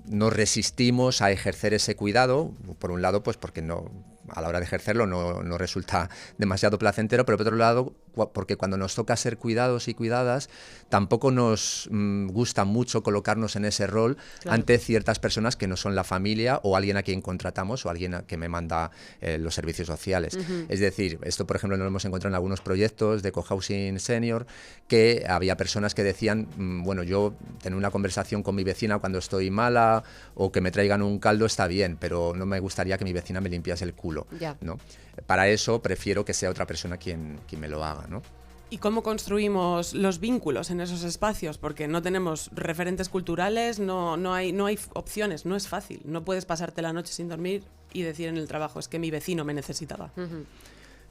nos resistimos a ejercer ese cuidado, por un lado pues porque a la hora de ejercerlo no resulta demasiado placentero, pero por otro lado porque cuando nos toca ser cuidados y cuidadas tampoco nos gusta mucho colocarnos en ese rol ante ciertas personas que no son la familia o alguien a quien contratamos o alguien que me manda los servicios sociales. Es decir, esto por ejemplo lo hemos encontrado en algunos proyectos de cohousing senior que había personas que decían, bueno, yo tener una conversación con mi vecina cuando estoy mala o que me traigan un caldo está bien, pero no me gustaría que mi vecina me limpiase el culo, ¿no? Para eso prefiero que sea otra persona quien me lo haga, ¿no? ¿Y cómo construimos los vínculos en esos espacios? Porque no tenemos referentes culturales, no hay opciones, no es fácil. No puedes pasarte la noche sin dormir y decir en el trabajo, es que mi vecino me necesitaba.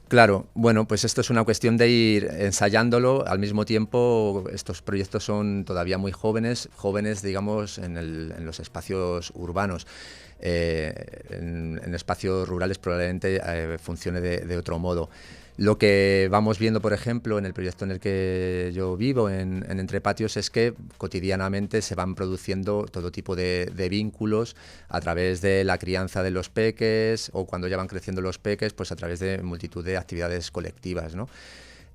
Claro, bueno, pues esto es una cuestión de ir ensayándolo. Al mismo tiempo, estos proyectos son todavía muy jóvenes, digamos, en los espacios urbanos. En espacios rurales probablemente funcione de otro modo. Lo que vamos viendo, por ejemplo, en el proyecto en el que yo vivo, en Entre Patios, es que cotidianamente se van produciendo todo tipo de vínculos a través de la crianza de los peques o cuando ya van creciendo los peques, pues a través de multitud de actividades colectivas, ¿no?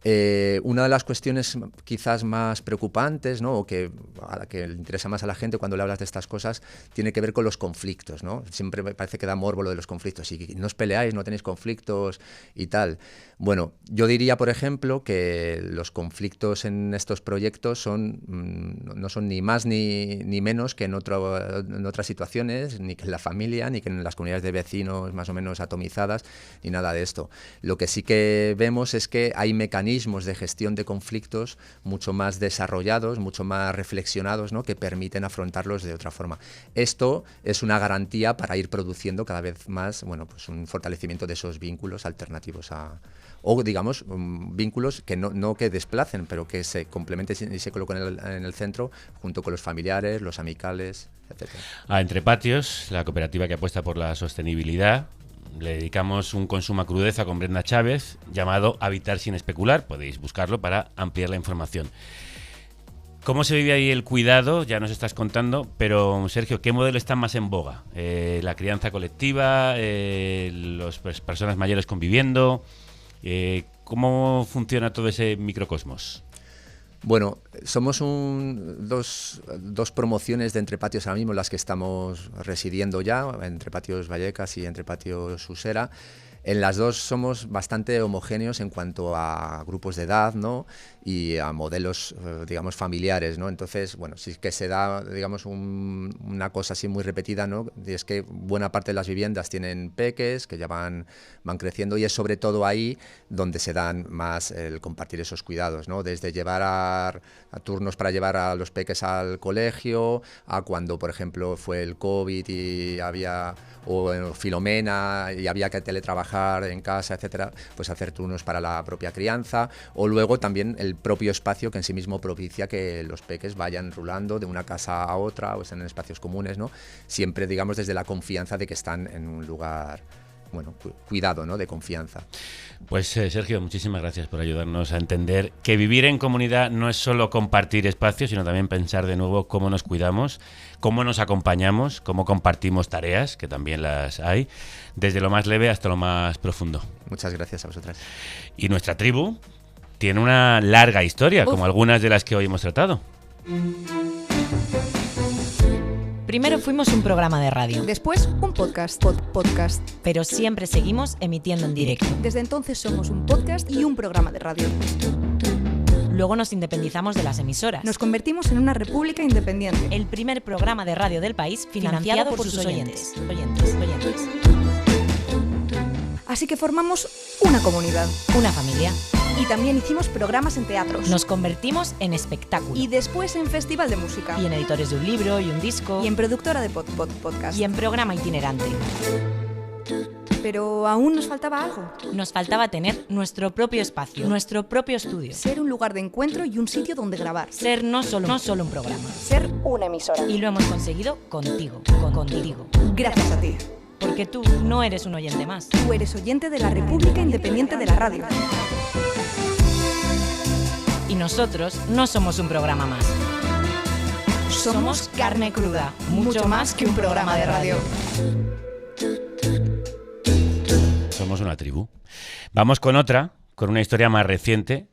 Una de las cuestiones quizás más preocupantes, ¿no? O que a la que le interesa más a la gente cuando le hablas de estas cosas, tiene que ver con los conflictos, ¿no? Siempre me parece que da morbo lo de los conflictos. Y no os peleáis, no tenéis conflictos y tal. Bueno, yo diría, por ejemplo, que los conflictos en estos proyectos no son ni más ni menos que en otras situaciones, ni que en la familia, ni que en las comunidades de vecinos más o menos atomizadas, ni nada de esto. Lo que sí que vemos es que hay mecanismos de gestión de conflictos mucho más desarrollados, mucho más reflexionados, ¿no? Que permiten afrontarlos de otra forma. Esto es una garantía para ir produciendo cada vez más, bueno, pues un fortalecimiento de esos vínculos alternativos o digamos, vínculos que no que desplacen, pero que se complementen y se coloquen en el centro junto con los familiares, los amicales, etc. A Entre Patios, la cooperativa que apuesta por la sostenibilidad, le dedicamos un Consuma Crudeza con Brenda Chávez llamado Habitar sin especular. Podéis buscarlo para ampliar la información. ¿Cómo se vive ahí el cuidado? Ya nos estás contando, pero Sergio, ¿qué modelo está más en boga? ¿La crianza colectiva? ¿Las personas mayores conviviendo? ¿Cómo funciona todo ese microcosmos? Bueno, somos dos promociones de Entre Patios ahora mismo las que estamos residiendo ya, Entre Patios Vallecas y Entre Patios Usera. En las dos somos bastante homogéneos en cuanto a grupos de edad, ¿no? Y a modelos, digamos, familiares, ¿no? Entonces, bueno, sí que se da, digamos, una cosa así muy repetida, ¿no? Y es que buena parte de las viviendas tienen peques que ya van creciendo, y es sobre todo ahí donde se dan más el compartir esos cuidados, ¿no? Desde llevar a turnos para llevar a los peques al colegio, a cuando, por ejemplo, fue el COVID y o Filomena y había que teletrabajar en casa, etcétera, pues hacer turnos para la propia crianza, o luego también el propio espacio que en sí mismo propicia que los peques vayan rulando de una casa a otra o estén en espacios comunes, ¿no? Siempre, digamos, desde la confianza de que están en un lugar, bueno, cuidado, ¿no? De confianza. Pues Sergio, muchísimas gracias por ayudarnos a entender que vivir en comunidad no es solo compartir espacios, sino también pensar de nuevo cómo nos cuidamos, cómo nos acompañamos, cómo compartimos tareas, que también las hay, desde lo más leve hasta lo más profundo. Muchas gracias a vosotras. Y nuestra tribu tiene una larga historia, como algunas de las que hoy hemos tratado. Primero fuimos un programa de radio. Después un podcast. Podcast. Pero siempre seguimos emitiendo en directo. Desde entonces somos un podcast y un programa de radio. Luego nos independizamos de las emisoras. Nos convertimos en una república independiente. El primer programa de radio del país financiado por sus oyentes. Así que formamos una comunidad. Una familia. Y también hicimos programas en teatros. Nos convertimos en espectáculo. Y después en festival de música. Y en editores de un libro y un disco. Y en productora de podcast. Y en programa itinerante. Pero aún nos faltaba algo. Nos faltaba tener nuestro propio espacio, nuestro propio estudio. Ser un lugar de encuentro y un sitio donde grabar. Ser no solo un programa. Ser una emisora. Y lo hemos conseguido contigo. Contigo. Gracias a ti. Porque tú no eres un oyente más. Tú eres oyente de la República Independiente de la Radio. Y nosotros no somos un programa más. Somos Carne Cruda, mucho más que un programa de radio. Somos una tribu. Vamos con una historia más reciente,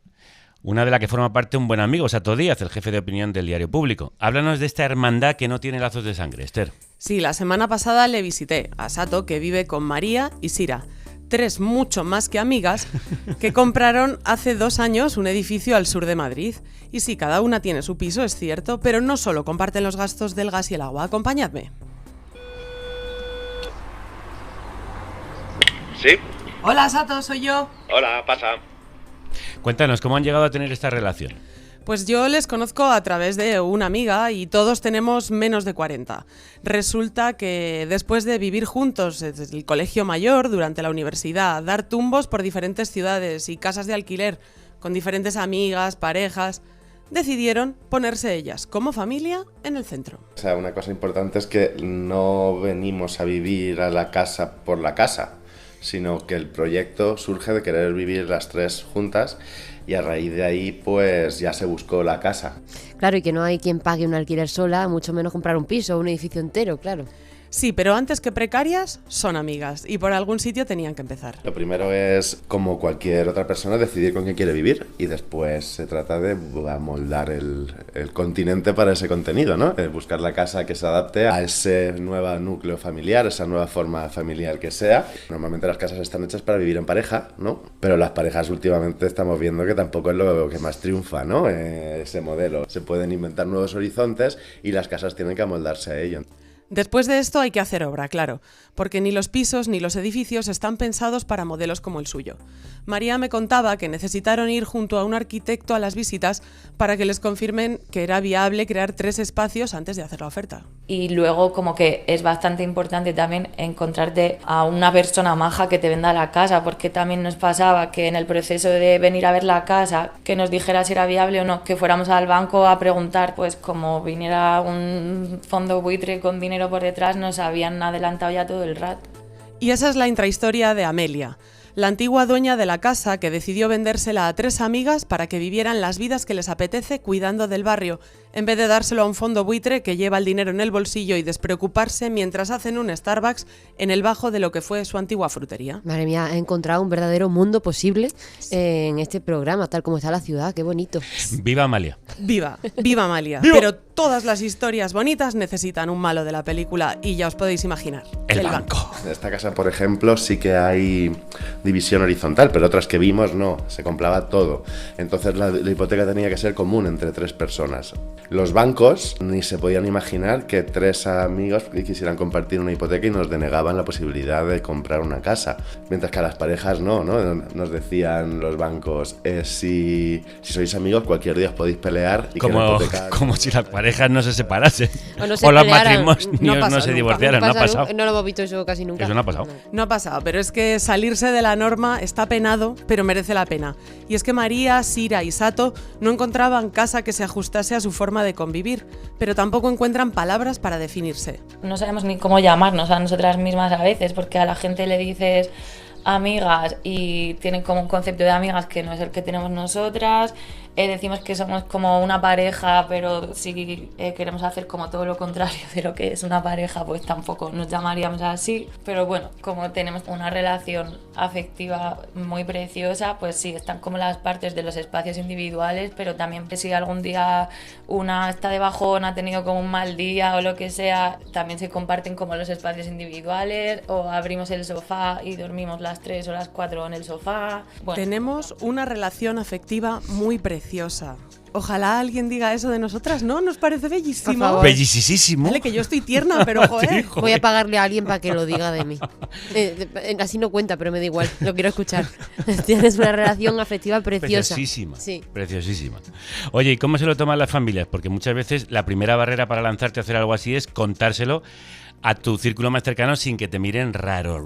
una de la que forma parte un buen amigo, Sato Díaz, el jefe de opinión del Diario Público. Háblanos de esta hermandad que no tiene lazos de sangre, Esther. Sí, la semana pasada le visité a Sato, que vive con María y Sira, 3 mucho más que amigas que compraron hace 2 años un edificio al sur de Madrid. Y sí, cada una tiene su piso, es cierto, pero no solo comparten los gastos del gas y el agua. Acompañadme. ¿Sí? Hola, Sato, soy yo. Hola, pasa. Cuéntanos, ¿cómo han llegado a tener esta relación? Pues yo les conozco a través de una amiga y todos tenemos menos de 40. Resulta que después de vivir juntos desde el colegio mayor, durante la universidad, dar tumbos por diferentes ciudades y casas de alquiler con diferentes amigas, parejas, decidieron ponerse ellas como familia en el centro. O sea, una cosa importante es que no venimos a vivir a la casa por la casa, sino que el proyecto surge de querer vivir las 3 juntas. Y a raíz de ahí, pues ya se buscó la casa. Claro, y que no hay quien pague un alquiler sola, mucho menos comprar un piso o un edificio entero, claro. Sí, pero antes que precarias, son amigas y por algún sitio tenían que empezar. Lo primero es, como cualquier otra persona, decidir con quién quiere vivir y después se trata de amoldar el continente para ese contenido, ¿no? Buscar la casa que se adapte a ese nuevo núcleo familiar, esa nueva forma familiar que sea. Normalmente las casas están hechas para vivir en pareja, ¿no? Pero las parejas últimamente estamos viendo que tampoco es lo que más triunfa, ¿no? Ese modelo. Se pueden inventar nuevos horizontes y las casas tienen que amoldarse a ello. Después de esto hay que hacer obra, claro, porque ni los pisos ni los edificios están pensados para modelos como el suyo. María me contaba que necesitaron ir junto a un arquitecto a las visitas para que les confirmen que era viable crear 3 espacios antes de hacer la oferta. Y luego como que es bastante importante también encontrarte a una persona maja que te venda la casa, porque también nos pasaba que en el proceso de venir a ver la casa, que nos dijera si era viable o no, que fuéramos al banco a preguntar, pues como viniera un fondo buitre con dinero por detrás, nos habían adelantado ya todo el rato. Y esa es la intrahistoria de Amelia, la antigua dueña de la casa que decidió vendérsela a 3 amigas para que vivieran las vidas que les apetece cuidando del barrio, en vez de dárselo a un fondo buitre que lleva el dinero en el bolsillo y despreocuparse mientras hacen un Starbucks en el bajo de lo que fue su antigua frutería. Madre mía, he encontrado un verdadero mundo posible en este programa, tal como está la ciudad, qué bonito. ¡Viva Amalia! ¡Viva! ¡Viva Amalia! ¡Viva! Pero todas las historias bonitas necesitan un malo de la película y ya os podéis imaginar. El banco. En esta casa, por ejemplo, sí que hay división horizontal, pero otras que vimos no, se compraba todo. Entonces la hipoteca tenía que ser común entre 3 personas. Los bancos ni se podían imaginar que 3 amigos quisieran compartir una hipoteca y nos denegaban la posibilidad de comprar una casa. Mientras que a las parejas no. Nos decían los bancos, si sois amigos cualquier día os podéis pelear y como si las parejas no se separasen o los matrimonios no se nunca. divorciaran. No ha pasado. No lo hemos visto eso casi nunca. Eso no ha pasado. No ha pasado, pero es que salirse de la norma está penado, pero merece la pena. Y es que María, Sira y Sato no encontraban casa que se ajustase a su forma de convivir, pero tampoco encuentran palabras para definirse. No sabemos ni cómo llamarnos a nosotras mismas a veces, porque a la gente le dices amigas y tienen como un concepto de amigas que no es el que tenemos nosotras. Decimos que somos como una pareja, pero si queremos hacer como todo lo contrario de lo que es una pareja, pues tampoco nos llamaríamos así. Pero bueno, como tenemos una relación afectiva muy preciosa, pues sí, están como las partes de los espacios individuales, pero también si algún día una está de bajón, ha tenido como un mal día o lo que sea, también se comparten como los espacios individuales, o abrimos el sofá y dormimos las 3 o las 4 en el sofá. Bueno, tenemos una relación afectiva muy preciosa. Ojalá alguien diga eso de nosotras, ¿no? ¿Nos parece bellísimo? Bellísimo. Vale, que yo estoy tierna, pero joder. Sí, joder. Voy a pagarle a alguien para que lo diga de mí. Así no cuenta, pero me da igual, lo quiero escuchar. Tienes una relación afectiva preciosa. Preciosísima. Sí. Preciosísima. Oye, ¿y cómo se lo toman las familias? Porque muchas veces la primera barrera para lanzarte a hacer algo así es contárselo a tu círculo más cercano sin que te miren raro.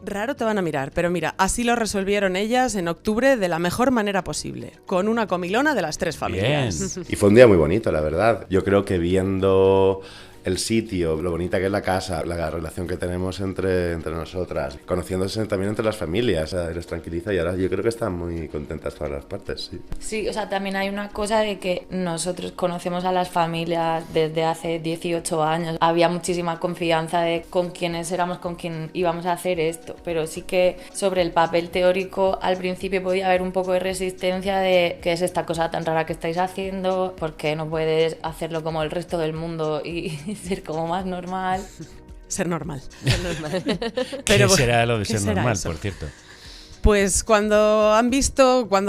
Raro te van a mirar, pero mira, así lo resolvieron ellas en octubre de la mejor manera posible, con una comilona de las 3 familias. Bien. Y fue un día muy bonito, la verdad. Yo creo que viendo el sitio, lo bonita que es la casa, la relación que tenemos entre nosotras, conociéndose también entre las familias, les tranquiliza y ahora yo creo que están muy contentas todas las partes, sí. sí, o sea, también hay una cosa de que nosotros conocemos a las familias desde hace 18 años. Había muchísima confianza de con quiénes éramos, con quién íbamos a hacer esto, pero sí que sobre el papel teórico al principio podía haber un poco de resistencia de qué es esta cosa tan rara que estáis haciendo, porque no puedes hacerlo como el resto del mundo y ser como más normal. Ser normal. ¿Qué será lo de ser normal, eso? por cierto? Pues cuando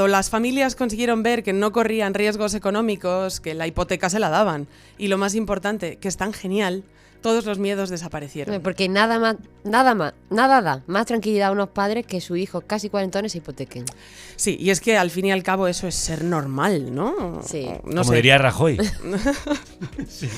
las familias consiguieron ver que no corrían riesgos económicos, que la hipoteca se la daban, y lo más importante, que es tan genial, todos los miedos desaparecieron. Porque nada da más tranquilidad a unos padres que sus hijos casi cuarentones se hipotequen. Sí, y es que al fin y al cabo eso es ser normal, ¿no? Sí. No Como sé. diría Rajoy. Sí.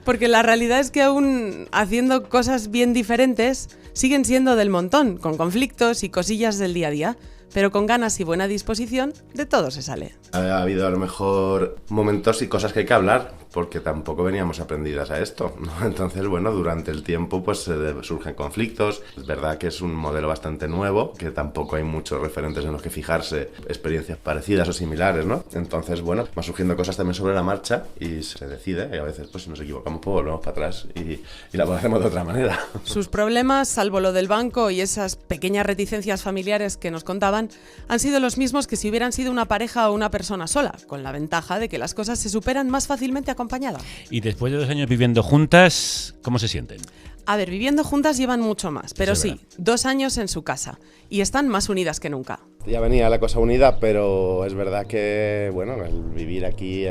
Porque la realidad es que aún haciendo cosas bien diferentes siguen siendo del montón, con conflictos y cosillas del día a día. pero con ganas y buena disposición, de todo se sale. Ha habido a lo mejor momentos y cosas que hay que hablar, porque tampoco veníamos aprendidas a esto, ¿no? Entonces, bueno, durante el tiempo pues surgen conflictos. Es verdad que es un modelo bastante nuevo, que tampoco hay muchos referentes en los que fijarse, experiencias parecidas o similares, ¿no? Entonces, bueno, van surgiendo cosas también sobre la marcha y se decide, y a veces pues si nos equivocamos pues volvemos para atrás y la hacemos de otra manera. Sus problemas, salvo lo del banco y esas pequeñas reticencias familiares que nos contaban, han sido los mismos que si hubieran sido una pareja o una persona sola, con la ventaja de que las cosas se superan más fácilmente acompañada. Y después de 2 años viviendo juntas, ¿cómo se sienten? A ver, viviendo juntas llevan mucho más, pero sí, 2 años en su casa y están más unidas que nunca. Ya venía la cosa unida, pero es verdad que, bueno, el vivir aquí,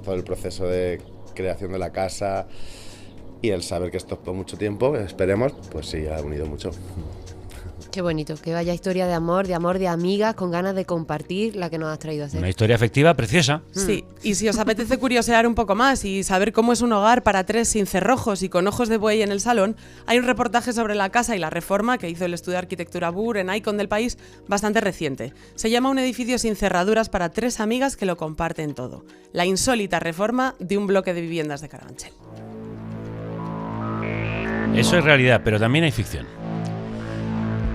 todo el proceso de creación de la casa y el saber que esto es por mucho tiempo, esperemos, pues sí, ha unido mucho. Qué bonito, que vaya historia de amor, de amigas, con ganas de compartir la que nos has traído a hacer. Una historia afectiva preciosa. Sí, y si os apetece curiosear un poco más y saber cómo es un hogar para 3 sin cerrojos y con ojos de buey en el salón, hay un reportaje sobre la casa y la reforma que hizo el estudio de arquitectura BUR en Icon del País bastante reciente. Se llama Un edificio sin cerraduras para 3 amigas que lo comparten todo. La insólita reforma de un bloque de viviendas de Carabanchel. Eso es realidad, pero también hay ficción.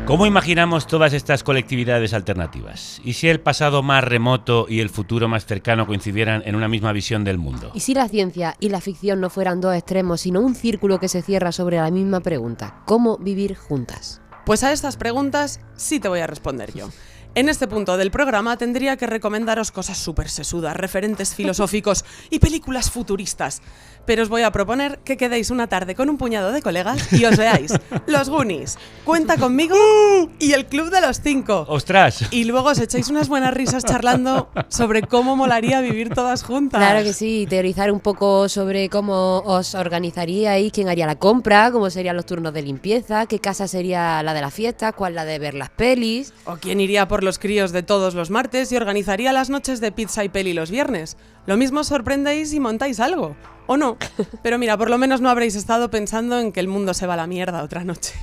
¿Cómo imaginamos todas estas colectividades alternativas? ¿Y si el pasado más remoto y el futuro más cercano coincidieran en una misma visión del mundo? ¿Y si la ciencia y la ficción no fueran 2 extremos, sino un círculo que se cierra sobre la misma pregunta? ¿Cómo vivir juntas? Pues a estas preguntas sí te voy a responder yo. En este punto del programa tendría que recomendaros cosas súper sesudas, referentes filosóficos y películas futuristas. Pero os voy a proponer que quedéis una tarde con un puñado de colegas y os veáis Los Goonies, Cuenta conmigo y El Club de los 5. ¡Ostras! Y luego os echáis unas buenas risas charlando sobre cómo molaría vivir todas juntas. Claro que sí, teorizar un poco sobre cómo os organizaríais, quién haría la compra, cómo serían los turnos de limpieza, qué casa sería la de la fiesta, cuál la de ver las pelis. O quién iría por los críos de todos los martes y organizaría las noches de pizza y peli los viernes. Lo mismo os sorprendéis y montáis algo. O no, pero mira, por lo menos no habréis estado pensando en que el mundo se va a la mierda otra noche.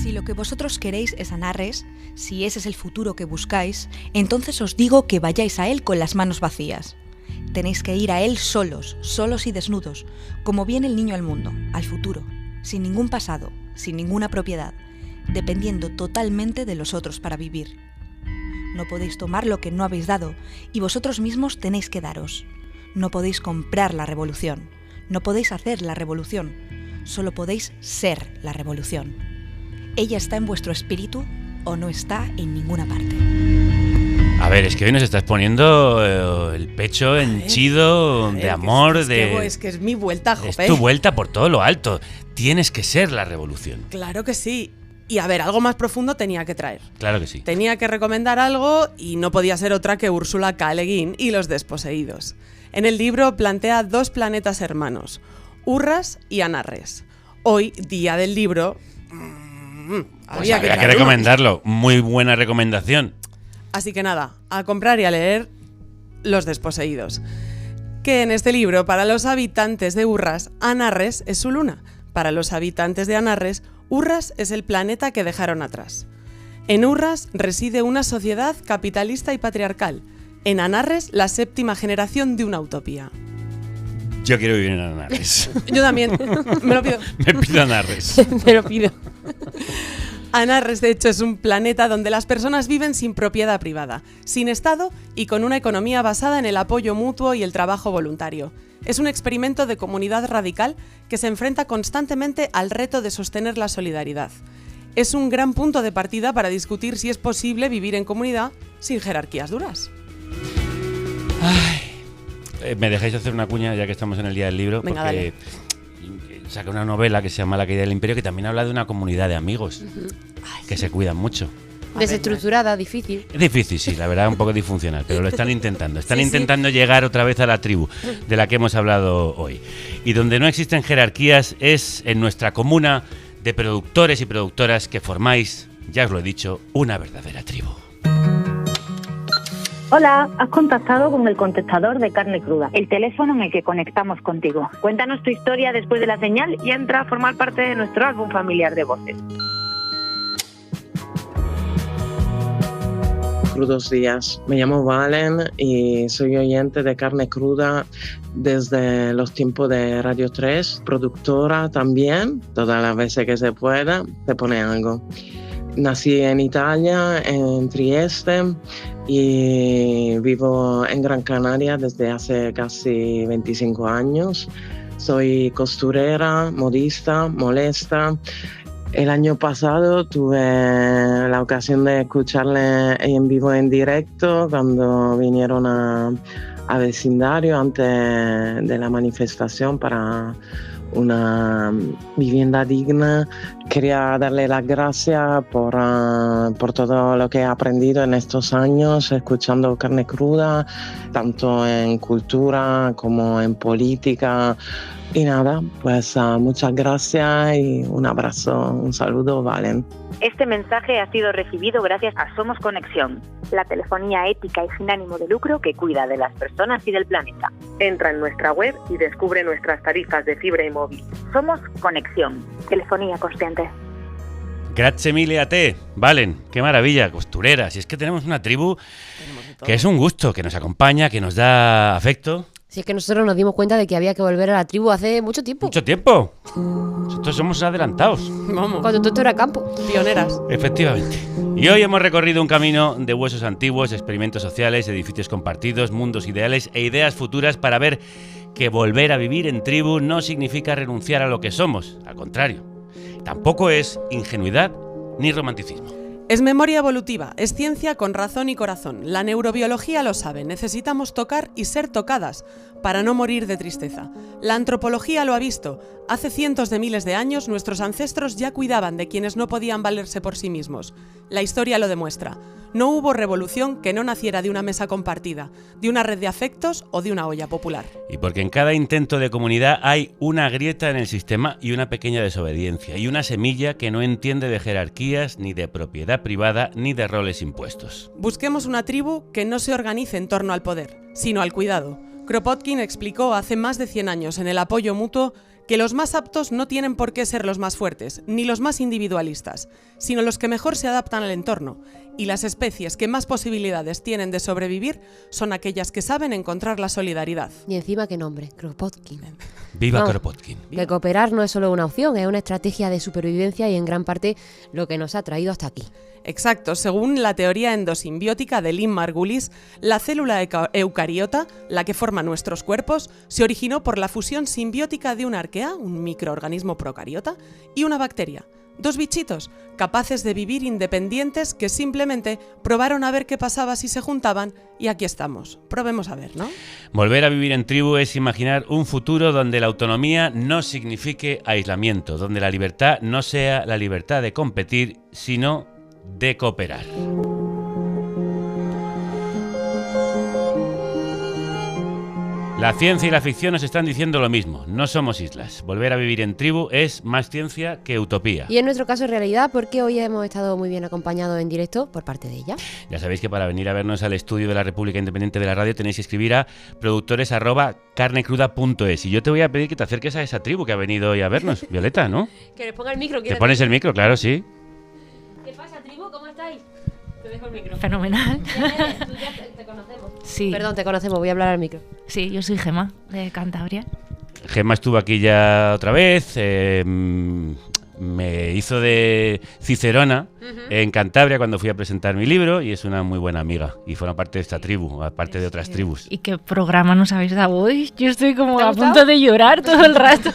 Si lo que vosotros queréis es Anarres, si ese es el futuro que buscáis, entonces os digo que vayáis a él con las manos vacías. Tenéis que ir a él solos, solos y desnudos, como viene el niño al mundo, al futuro, sin ningún pasado, sin ninguna propiedad, dependiendo totalmente de los otros para vivir. No podéis tomar lo que no habéis dado, y vosotros mismos tenéis que daros. No podéis comprar la revolución, no podéis hacer la revolución, solo podéis ser la revolución. Ella está en vuestro espíritu o no está en ninguna parte. A ver, es que hoy nos estás poniendo el pecho henchido de amor, es que es mi vuelta, jope. Es tu vuelta por todo lo alto. Tienes que ser la revolución. Claro que sí. Y a ver, algo más profundo tenía que traer. Claro que sí. Tenía que recomendar algo y no podía ser otra que Úrsula K. Le Guin y Los Desposeídos. En el libro plantea 2 planetas hermanos, Urras y Anarres. Hoy, día del libro, había que recomendarlo. Muy buena recomendación. Así que nada, a comprar y a leer Los Desposeídos. Que en este libro, para los habitantes de Urras, Anarres es su luna. Para los habitantes de Anarres, Urras es el planeta que dejaron atrás. En Urras reside una sociedad capitalista y patriarcal. En Anarres, la 7ª generación de una utopía. Yo quiero vivir en Anarres. Yo también, me lo pido. Me pido Anarres. Me lo pido. Anarres, de hecho, es un planeta donde las personas viven sin propiedad privada, sin Estado y con una economía basada en el apoyo mutuo y el trabajo voluntario. Es un experimento de comunidad radical que se enfrenta constantemente al reto de sostener la solidaridad. Es un gran punto de partida para discutir si es posible vivir en comunidad sin jerarquías duras. Ay, ¿me dejáis hacer una cuña ya que estamos en el Día del Libro? Venga, porque saca una novela que se llama La caída del imperio, que también habla de una comunidad de amigos que se cuidan mucho. Desestructurada, difícil. Es difícil, sí, la verdad, un poco disfuncional, pero lo están intentando. Están intentando llegar otra vez a la tribu de la que hemos hablado hoy. Y donde no existen jerarquías es en nuestra comuna de productores y productoras que formáis, ya os lo he dicho, una verdadera tribu. Hola, has contactado con el contestador de Carne Cruda, el teléfono en el que conectamos contigo. Cuéntanos tu historia después de la señal y entra a formar parte de nuestro álbum familiar de voces. Crudos días, me llamo Valen y soy oyente de Carne Cruda desde los tiempos de Radio 3, productora también, todas las veces que se pueda, se pone algo. Nací en Italia, en Trieste, y vivo en Gran Canaria desde hace casi 25 años. Soy costurera, modista, molesta. El año pasado tuve la ocasión de escucharle en vivo, en directo, cuando vinieron a vecindario antes de la manifestación para una vivienda digna. Quería darle las gracias por todo lo que he aprendido en estos años escuchando Carne Cruda, tanto en cultura como en política. Y nada, pues muchas gracias y un abrazo, un saludo, Valen. Este mensaje ha sido recibido gracias a Somos Conexión, la telefonía ética y sin ánimo de lucro que cuida de las personas y del planeta. Entra en nuestra web y descubre nuestras tarifas de fibra y móvil. Somos Conexión, telefonía consciente. Grazie mille a te, Valen, qué maravilla, costurera. Si es que tenemos una tribu que es un gusto, que nos acompaña, que nos da afecto. Si es que nosotros nos dimos cuenta de que había que volver a la tribu hace mucho tiempo. ¡Mucho tiempo! Nosotros somos adelantados. Vamos. Cuando todo esto era campo. Pioneras. Efectivamente. Y hoy hemos recorrido un camino de huesos antiguos, experimentos sociales, edificios compartidos, mundos ideales e ideas futuras para ver que volver a vivir en tribu no significa renunciar a lo que somos. Al contrario. Tampoco es ingenuidad ni romanticismo. Es memoria evolutiva, es ciencia con razón y corazón. La neurobiología lo sabe, necesitamos tocar y ser tocadas para no morir de tristeza. La antropología lo ha visto. Hace cientos de miles de años nuestros ancestros ya cuidaban de quienes no podían valerse por sí mismos. La historia lo demuestra. No hubo revolución que no naciera de una mesa compartida, de una red de afectos o de una olla popular. Y porque en cada intento de comunidad hay una grieta en el sistema y una pequeña desobediencia, y una semilla que no entiende de jerarquías, ni de propiedad privada, ni de roles impuestos. Busquemos una tribu que no se organice en torno al poder, sino al cuidado. Kropotkin explicó hace más de 100 años en El apoyo mutuo que los más aptos no tienen por qué ser los más fuertes, ni los más individualistas, sino los que mejor se adaptan al entorno. Y las especies que más posibilidades tienen de sobrevivir son aquellas que saben encontrar la solidaridad. Y encima, ¿qué nombre? Kropotkin. ¡Viva Kropotkin! Que cooperar no es solo una opción, es una estrategia de supervivencia y en gran parte lo que nos ha traído hasta aquí. Exacto, según la teoría endosimbiótica de Lynn Margulis, la célula eucariota, la que forma nuestros cuerpos, se originó por la fusión simbiótica de una arquea, un microorganismo procariota, y una bacteria. Dos bichitos, capaces de vivir independientes que simplemente probaron a ver qué pasaba si se juntaban y aquí estamos. Probemos a ver, ¿no? Volver a vivir en tribu es imaginar un futuro donde la autonomía no signifique aislamiento, donde la libertad no sea la libertad de competir, sino de cooperar. La ciencia y la ficción nos están diciendo lo mismo, no somos islas. Volver a vivir en tribu es más ciencia que utopía. Y en nuestro caso es realidad porque hoy hemos estado muy bien acompañados en directo por parte de ella. Ya sabéis que para venir a vernos al estudio de la República Independiente de la Radio tenéis que escribir a productores@carnecruda.es. Y yo te voy a pedir que te acerques a esa tribu que ha venido hoy a vernos, Violeta, ¿no? Que les ponga el micro. ¿Te pones el micro? Claro, sí. ¿Qué pasa, tribu? ¿Cómo estáis? Te dejo el micro. Fenomenal. ¿Quién eres? Tú ya te conocemos. Sí. Perdón, te conocemos, voy a hablar al micro. Sí, yo soy Gemma, de Cantabria. Gemma estuvo aquí ya otra vez, me hizo de Cicerona en Cantabria cuando fui a presentar mi libro y es una muy buena amiga y forma parte de esta tribu, aparte de otras tribus. ¿Y qué programa nos habéis dado hoy? Yo estoy como a punto de llorar todo el rato.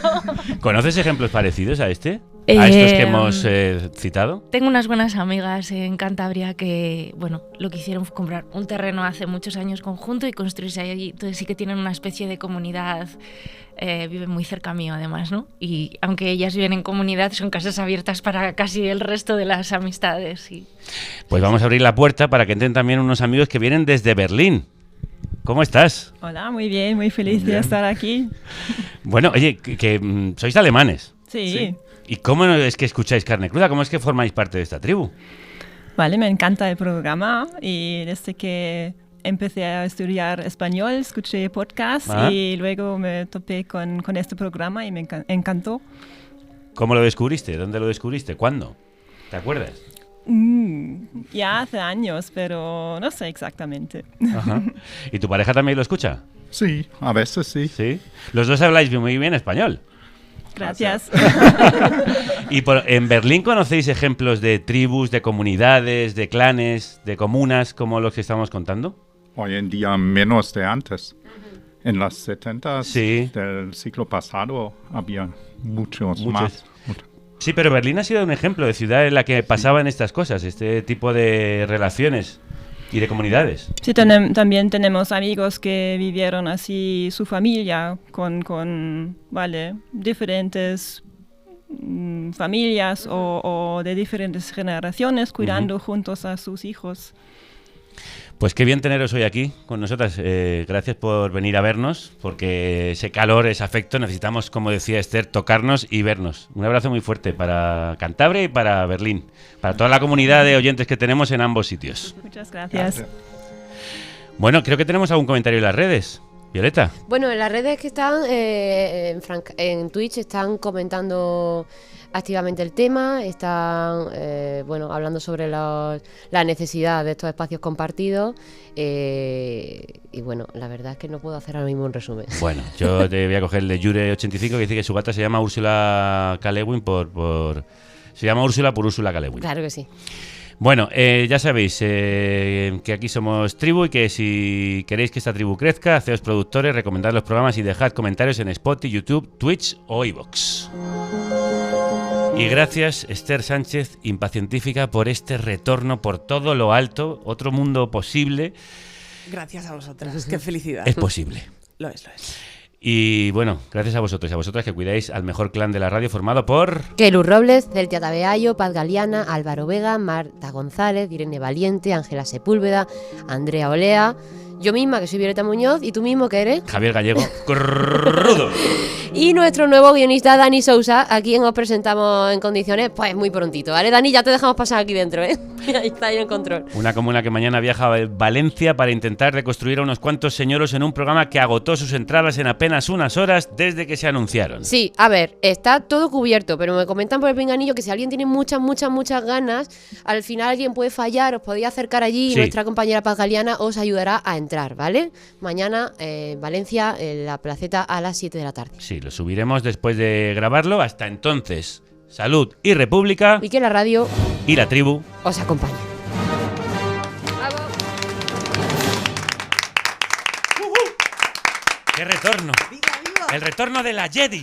¿Conoces ejemplos parecidos a este? ¿A estos que hemos citado? Tengo unas buenas amigas en Cantabria que, bueno, lo que hicieron fue comprar un terreno hace muchos años conjunto y construirse allí. Entonces sí que tienen una especie de comunidad, viven muy cerca mío además, ¿no? Y aunque ellas viven en comunidad, son casas abiertas para casi el resto de las amistades. Y... Pues vamos a abrir la puerta para que entren también unos amigos que vienen desde Berlín. ¿Cómo estás? Hola, muy bien, muy feliz de estar aquí. Bueno, oye, que sois alemanes. Sí. ¿Y cómo es que escucháis Carne Cruda? ¿Cómo es que formáis parte de esta tribu? Vale, me encanta el programa y desde que empecé a estudiar español, escuché podcasts y luego me topé con este programa y me encantó. ¿Cómo lo descubriste? ¿Dónde lo descubriste? ¿Cuándo? ¿Te acuerdas? Ya hace años, pero no sé exactamente. Ajá. ¿Y tu pareja también lo escucha? Sí, a veces sí. ¿Sí? Los dos habláis muy bien español. Gracias. ¿Y en Berlín conocéis ejemplos de tribus, de comunidades, de clanes, de comunas como los que estamos contando? Hoy en día menos de antes. En los 70s del siglo pasado había muchos más. Sí, pero Berlín ha sido un ejemplo de ciudad en la que pasaban estas cosas, este tipo de relaciones y de comunidades. Sí, también tenemos amigos que vivieron así su familia con diferentes familias o de diferentes generaciones cuidando juntos a sus hijos. Pues qué bien teneros hoy aquí con nosotras. Gracias por venir a vernos, porque ese calor, ese afecto, necesitamos, como decía Esther, tocarnos y vernos. Un abrazo muy fuerte para Cantabria y para Berlín, para toda la comunidad de oyentes que tenemos en ambos sitios. Muchas gracias. Bueno, creo que tenemos algún comentario en las redes. Violeta. Bueno, en las redes que están, en Twitch están comentando activamente el tema, están hablando sobre la necesidad de estos espacios compartidos y bueno, la verdad es que no puedo hacer ahora mismo un resumen. Bueno, yo te voy a coger el de Yure85 que dice que su gata se llama Úrsula K. Lewin se llama Úrsula por Úrsula K. Lewin. Claro que sí. Bueno, ya sabéis que aquí somos tribu y que si queréis que esta tribu crezca, haceos productores, recomendad los programas y dejad comentarios en Spotify, YouTube, Twitch o iVoox. Y gracias, Esther Sánchez, impacientífica, por este retorno por todo lo alto, otro mundo posible. Gracias a vosotras, qué felicidad. Es posible. Lo es, lo es. Y bueno, gracias a vosotros y a vosotras que cuidáis al mejor clan de la radio formado por... Kelu Robles, Celtia Tabeayo, Paz Galiana, Álvaro Vega, Marta González, Irene Valiente, Ángela Sepúlveda, Andrea Olea, yo misma que soy Violeta Muñoz y tú mismo que eres... Javier Gallego, crudo. Y nuestro nuevo guionista Dani Sousa, a quien os presentamos en condiciones pues muy prontito, ¿vale? Dani, ya te dejamos pasar aquí dentro, ¿eh? Ahí está, ahí en control. Una comuna que mañana viaja a Valencia para intentar reconstruir a unos cuantos señoros en un programa que agotó sus entradas en apenas unas horas desde que se anunciaron. Sí, a ver, está todo cubierto, pero me comentan por el pinganillo que si alguien tiene muchas ganas, al final alguien puede fallar, os podéis acercar allí y nuestra compañera Paz Galiana os ayudará a entrar, ¿vale? Mañana Valencia, en la placeta a las 7 de la tarde. Sí, lo subiremos después de grabarlo. Hasta entonces, salud y república. Y que la radio y la tribu os acompañe. ¡Qué retorno! ¡Viva, viva! El retorno de la Jedi.